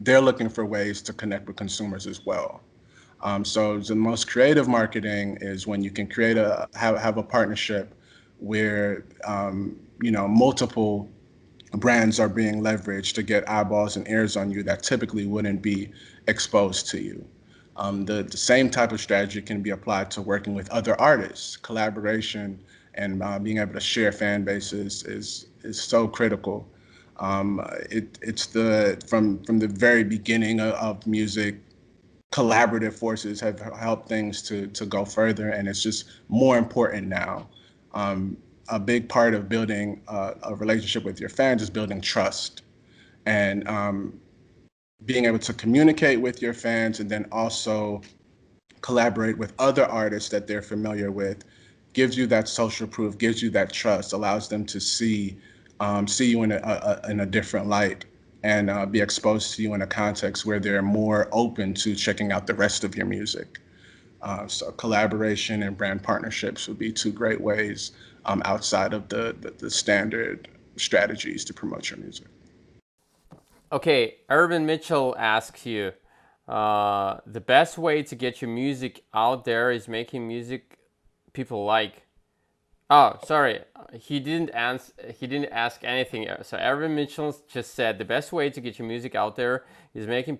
they're looking for ways to connect with consumers as well. So the most creative marketing is when you can have a partnership where multiple brands are being leveraged to get eyeballs and ears on you that typically wouldn't be exposed to you. The same type of strategy can be applied to working with other artists. Collaboration and being able to share fan bases is so critical. It's from the very beginning of music, collaborative forces have helped things to go further, and it's just more important now. A big part of building a relationship with your fans is building trust and being able to communicate with your fans and then also collaborate with other artists that they're familiar with gives you that social proof, gives you that trust, allows them to see you in a different light and be exposed to you in a context where they're more open to checking out the rest of your music. So collaboration and brand partnerships would be two great ways outside of the standard strategies to promote your music.
Okay, Irvin Mitchell asks you, the best way to get your music out there is making music people like. Oh, sorry, he didn't answer. He didn't ask anything. So Irvin Mitchell just said the best way to get your music out there is making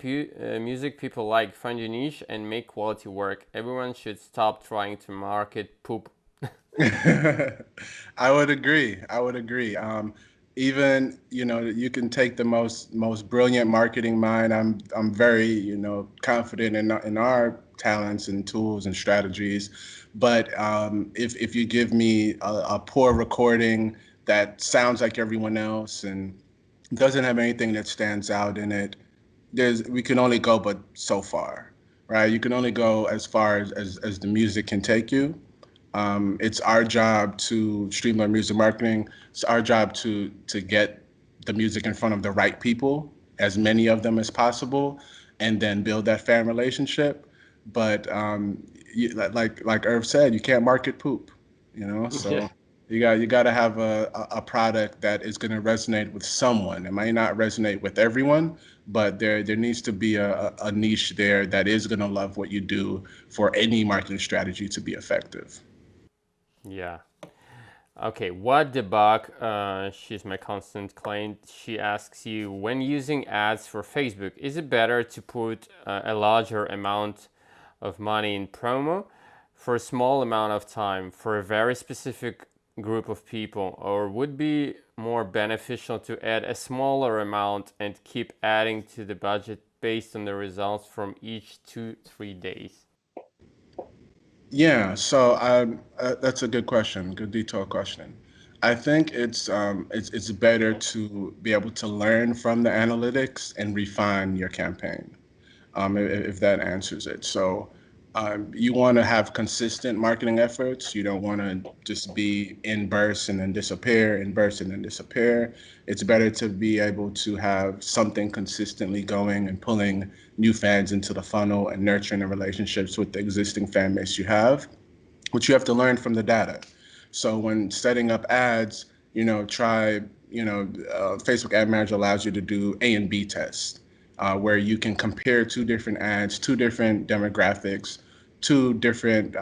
music people like. Find your niche and make quality work. Everyone should stop trying to market poop.
I would agree. I would agree. Even you can take the most brilliant marketing mind. I'm very confident in our talents and tools and strategies, but if you give me a poor recording that sounds like everyone else and doesn't have anything that stands out in it, we can only go but so far, right? You can only go as far as the music can take you. It's our job to StreamLord music marketing. It's our job to get the music in front of the right people, as many of them as possible, and then build that fan relationship. But like Irv said, you can't market poop,
Yeah.
So you got to have a product that is going to resonate with someone. It might not resonate with everyone, but there needs to be a niche there that is going to love what you do for any marketing strategy to be effective.
Yeah. Okay, what debug? She's my constant client. She asks you, when using ads for Facebook, is it better to put a larger amount of money in promo for a small amount of time for a very specific group of people, or would be more beneficial to add a smaller amount and keep adding to the budget based on the results from each 2-3 days?
Yeah, so that's a good question, good detailed question. I think it's better to be able to learn from the analytics and refine your campaign, if that answers it. So you want to have consistent marketing efforts. You don't want to just be in bursts and then disappear, in bursts and then disappear. It's better to be able to have something consistently going and pulling new fans into the funnel and nurturing the relationships with the existing fan base you have, which you have to learn from the data. So when setting up ads, Facebook Ad Manager allows you to do A and B tests, where you can compare two different ads, two different demographics, two different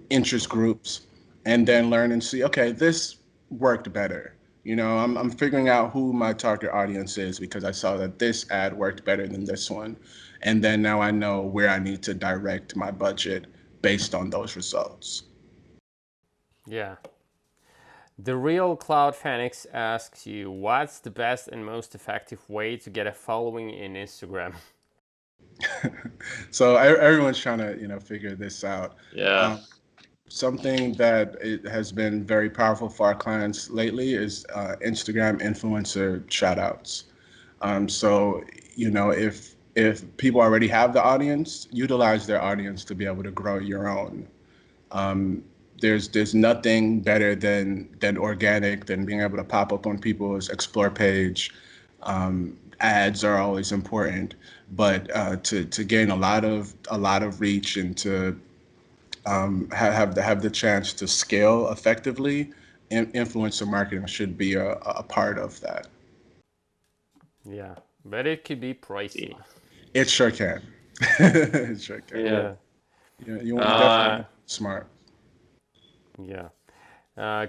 interest groups, and then learn and see, okay, this worked better. I'm figuring out who my target audience is because I saw that this ad worked better than this one. And then now I know where I need to direct my budget based on those results.
Yeah. The real Cloud Phoenix asks you, what's the best and most effective way to get a following in Instagram?
So everyone's trying to, figure this out.
Yeah.
Something that it has been very powerful for our clients lately is Instagram influencer shoutouts. So, if people already have the audience, utilize their audience to be able to grow your own. There's nothing better than organic, than being able to pop up on people's explore page. Ads are always important, but to gain a lot of reach and to have the chance to scale effectively, influencer marketing should be a part of that.
Yeah, but it could be pricey.
It sure can. It sure can.
Yeah.
You definitely smart.
Yeah.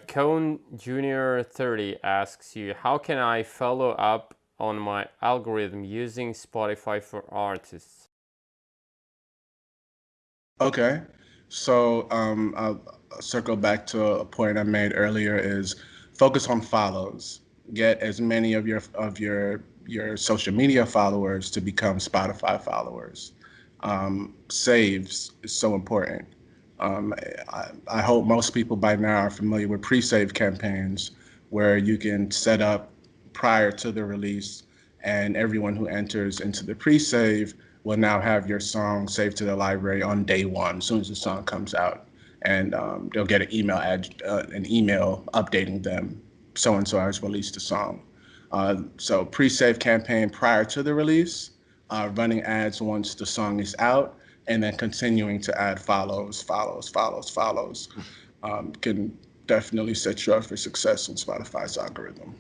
Cone Junior 30 asks you, how can I follow up on my algorithm using Spotify for artists?
Okay, so I'll circle back to a point I made earlier: is focus on follows. Get as many of your social media followers to become Spotify followers. Saves is so important. I hope most people by now are familiar with pre-save campaigns, where you can set up prior to the release, and everyone who enters into the pre-save will now have your song saved to the library on day one, as soon as the song comes out, and they'll get an email updating them, so and so has released the song. So pre-save campaign prior to the release, running ads once the song is out, and then continuing to add follows, can definitely set you up for success on Spotify's algorithm.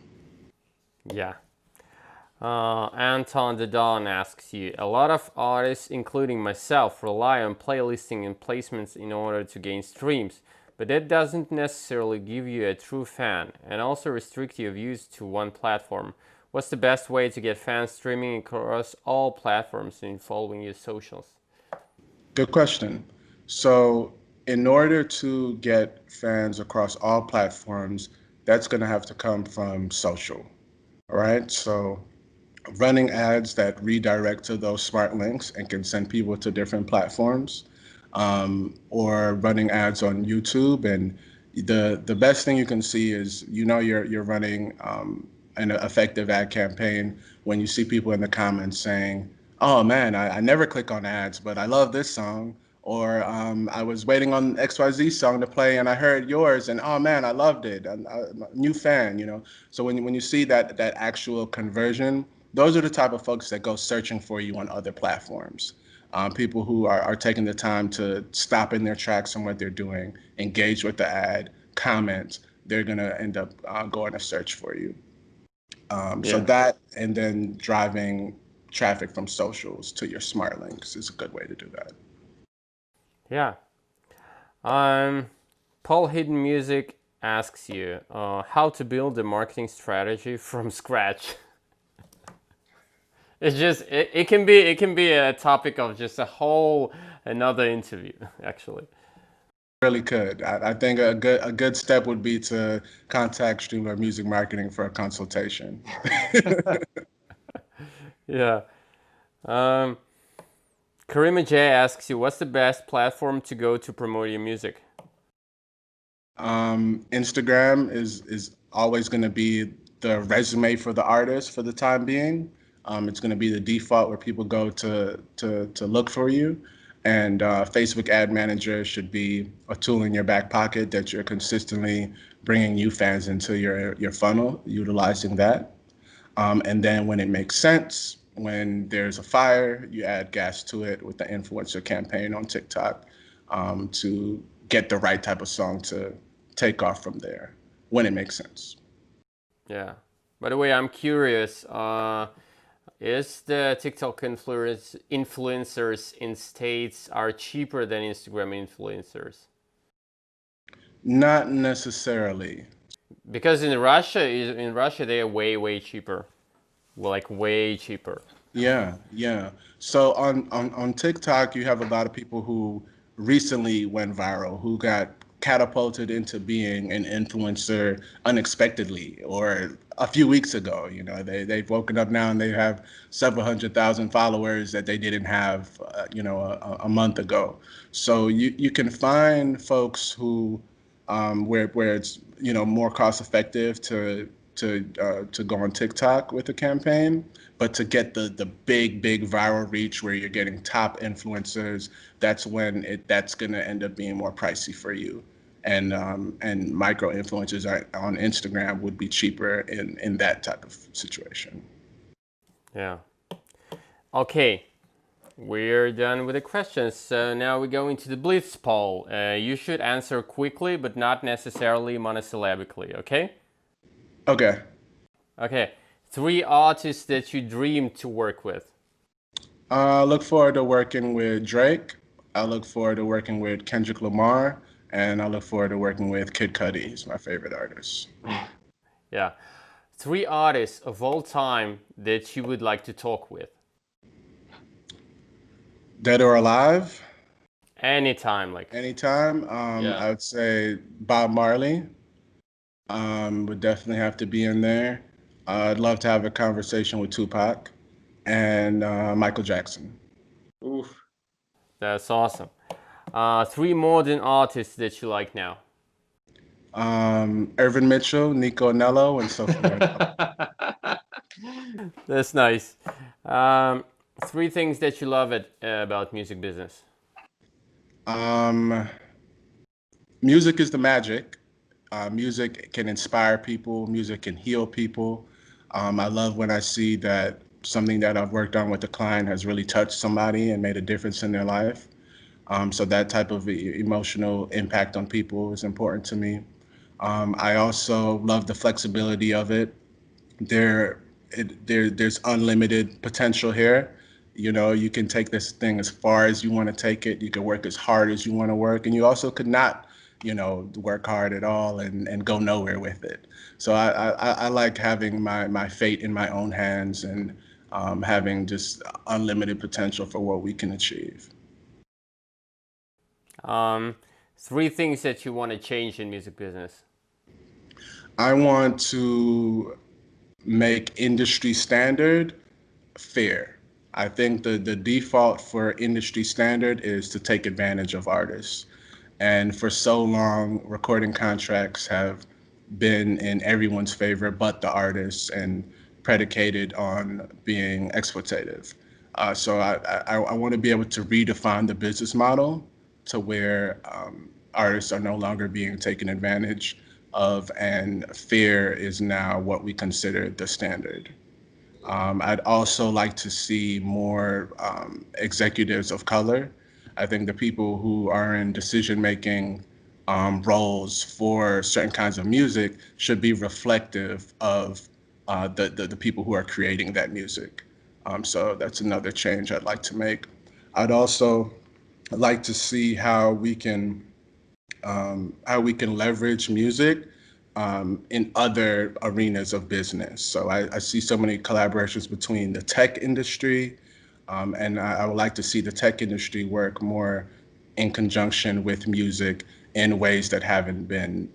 Yeah. Anton the Don asks you, a lot of artists, including myself, rely on playlisting and placements in order to gain streams, but that doesn't necessarily give you a true fan and also restrict your views to one platform. What's the best way to get fans streaming across all platforms and following your socials?
Good question. So in order to get fans across all platforms, that's going to have to come from social. All right. So running ads that redirect to those smart links and can send people to different platforms, or running ads on YouTube. And the best thing you can see is, you're running an effective ad campaign when you see people in the comments saying, oh man, I never click on ads, but I love this song. Or I was waiting on XYZ song to play and I heard yours, and oh man, I loved it. I'm a new fan. So when you see that actual conversion, those are the type of folks that go searching for you on other platforms. People who are taking the time to stop in their tracks on what they're doing, engage with the ad, comment, they're gonna end up going to search for you. So that, and then driving traffic from socials to your smart links is a good way to do that.
Yeah. Paul Hidden Music asks you how to build a marketing strategy from scratch. It's just it can be a topic of just a whole another interview, actually.
Really could. I think a good step would be to contact StreamLord Music Marketing for a consultation.
Yeah. Karima J asks you, what's the best platform to go to promote your music?
Instagram is always going to be the resume for the artist for the time being. It's going to be the default where people go to look for you. And Facebook Ad Manager should be a tool in your back pocket that you're consistently bringing new fans into your funnel, utilizing that. And then when it makes sense, when there's a fire, you add gas to it with the influencer campaign on TikTok to get the right type of song to take off from there when it makes sense.
Yeah. By the way, I'm curious. Is the TikTok influencers in States are cheaper than Instagram influencers?
Not necessarily.
Because in Russia they are way cheaper. Like way cheaper.
Yeah. So on TikTok, you have a lot of people who recently went viral, who got catapulted into being an influencer unexpectedly or a few weeks ago. You know, they've woken up now and they have several 100,000 followers that they didn't have, a month ago. So you can find folks who, where it's, more cost effective to go on TikTok with a campaign, but to get the big viral reach where you're getting top influencers, that's when that's going to end up being more pricey for you. And micro influencers on Instagram would be cheaper in that type of situation.
Yeah. Okay. We're done with the questions. So now we go into the Blitz poll. You should answer quickly, but not necessarily monosyllabically, okay?
Okay.
Okay. 3 artists that you dream to work with.
I look forward to working with Drake. I look forward to working with Kendrick Lamar. And I look forward to working with Kid Cudi. He's my favorite artist.
Yeah. 3 artists of all time that you would like to talk with.
Dead or alive?
Anytime, like.
Anytime.
Yeah.
I would say Bob Marley would definitely have to be in there. I'd love to have a conversation with Tupac and Michael Jackson.
Oof. That's awesome. 3 modern artists that you like now.
Irvin Mitchell, Nico Nello, and Sophia.
That's nice. 3 things that you love about music business.
Music is the magic. Music can inspire people. Music can heal people. I love when I see that something that I've worked on with the client has really touched somebody and made a difference in their life. So that type of emotional impact on people is important to me. I also love the flexibility of it. There's unlimited potential here. You know, you can take this thing as far as you want to take it. You can work as hard as you want to work, and you also could not, work hard at all and go nowhere with it. So I like having my fate in my own hands and having just unlimited potential for what we can achieve.
3 things that you want to change in music business.
I want to make industry standard fair. I think the default for industry standard is to take advantage of artists. And for so long, recording contracts have been in everyone's favor but the artists and predicated on being exploitative. So I want to be able to redefine the business model to where artists are no longer being taken advantage of, and fair is now what we consider the standard. I'd also like to see more executives of color. I think the people who are in decision-making roles for certain kinds of music should be reflective of the people who are creating that music. So that's another change I'd like to make. I'd also like to see how we can leverage music in other arenas of business. So I see so many collaborations between the tech industry, and I would like to see the tech industry work more in conjunction with music in ways that haven't been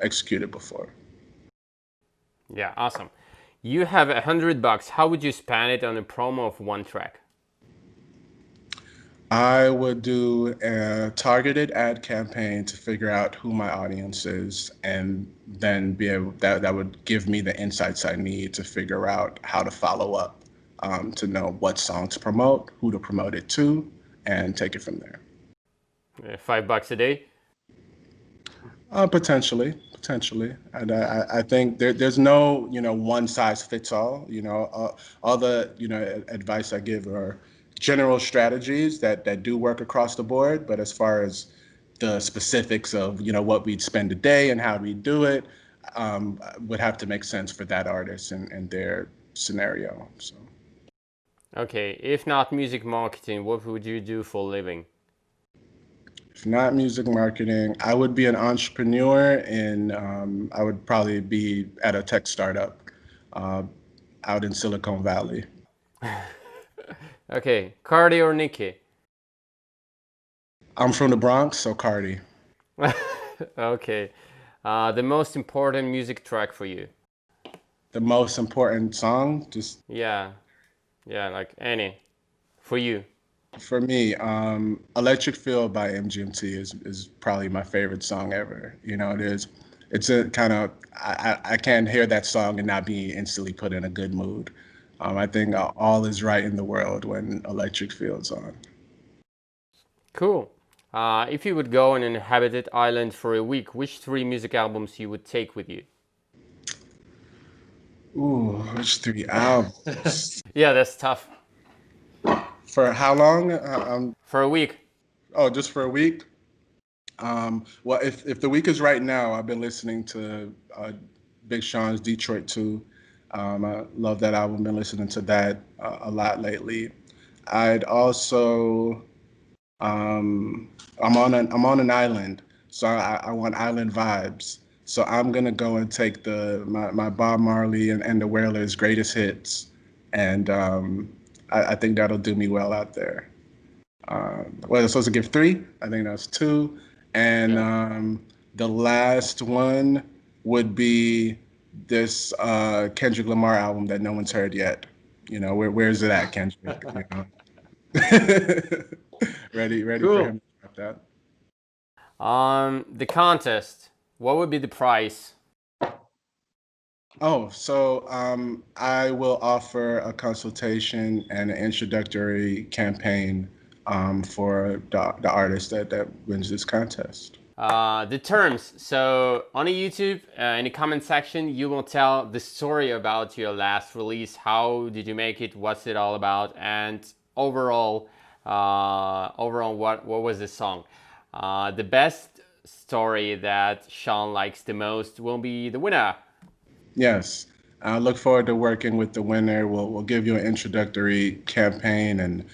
executed before.
Yeah, awesome. You have $100. How would you spend it on a promo of 1 track?
I would do a targeted ad campaign to figure out who my audience is, and then that would give me the insights I need to figure out how to follow up, to know what song to promote, who to promote it to, and take it from there.
$5 a day?
Potentially, and I think there's no one size fits all. All the advice I give are general strategies that do work across the board. But as far as the specifics of what we'd spend a day and how we do it, would have to make sense for that artist and their scenario. So.
Okay, if not music marketing, what would you do for a living?
If not music marketing, I would be an entrepreneur, and I would probably be at a tech startup out in Silicon Valley.
Okay, Cardi or Nikki?
I'm from the Bronx, so Cardi.
Okay. The most important music track for you?
The most important song, just
Yeah, yeah, like any for you.
for me, "Electric Feel" by MGMT is probably my favorite song ever. You know, it's a kind of I can't hear that song and not be instantly put in a good mood. I think all is right in the world when "Electric Feel's" on.
Cool. If you would go on an inhabited island for a week, which three music albums you would take with you?
Ooh, which three albums?
Yeah, that's tough.
For how long?
For a week.
Oh, just for a week? Well, if the week is right now, I've been listening to Big Sean's Detroit 2. I love that album. Been listening to that a lot lately. I'd also I'm on an island, so I want island vibes. So I'm gonna go and take my Bob Marley and the Wailers' greatest hits, and I think that'll do me well out there. Well, I'm supposed to give three. I think that's two. And the last one would be this Kendrick Lamar album that no one's heard yet. You know, where's it at, Kendrick? You know? ready for
Cool.
him to drop that.
The contest. What would be the prize?
Oh, so I will offer a consultation and an introductory campaign for the artist that wins this contest.
The terms. So on YouTube, in the comment section, you will tell the story about your last release. How did you make it? What's it all about? And overall, what was the song? The best story that Sean likes the most will be the winner.
Yes, I look forward to working with the winner. We'll give you an introductory campaign and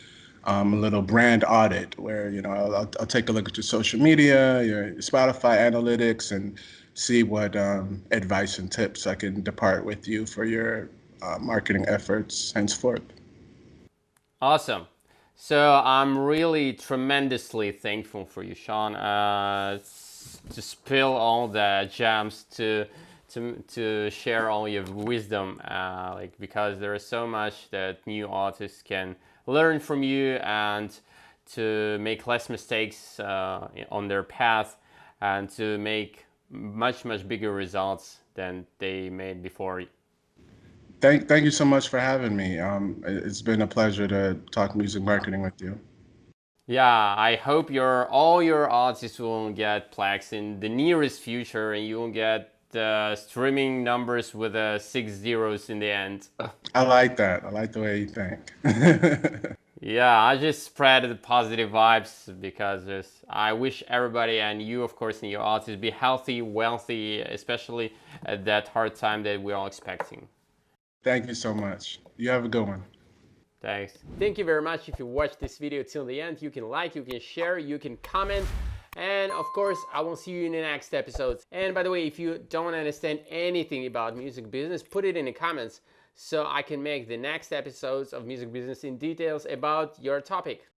a little brand audit where I'll take a look at your social media, your Spotify analytics, and see what advice and tips I can depart with you for your marketing efforts henceforth.
Awesome. So I'm really tremendously thankful for you, Sean, to spill all the gems, to share all your wisdom, because there is so much that new artists can learn from you, and to make less mistakes on their path, and to make much bigger results than they made before.
Thank you so much for having me. It's been a pleasure to talk music marketing with you.
Yeah, I hope all your artists will get plaques in the nearest future, and you will get streaming numbers with 6 zeros in the end.
I like that. I like the way you think.
Yeah, I just spread the positive vibes because I wish everybody, and you of course and your artists, be healthy, wealthy, especially at that hard time that we're all expecting.
Thank you so much. You have a good one.
Thanks. Thank you very much. If you watched this video till the end, you can like, you can share, you can comment. And of course, I will see you in the next episode. And by the way, if you don't understand anything about music business, put it in the comments so I can make the next episodes of music business in details about your topic.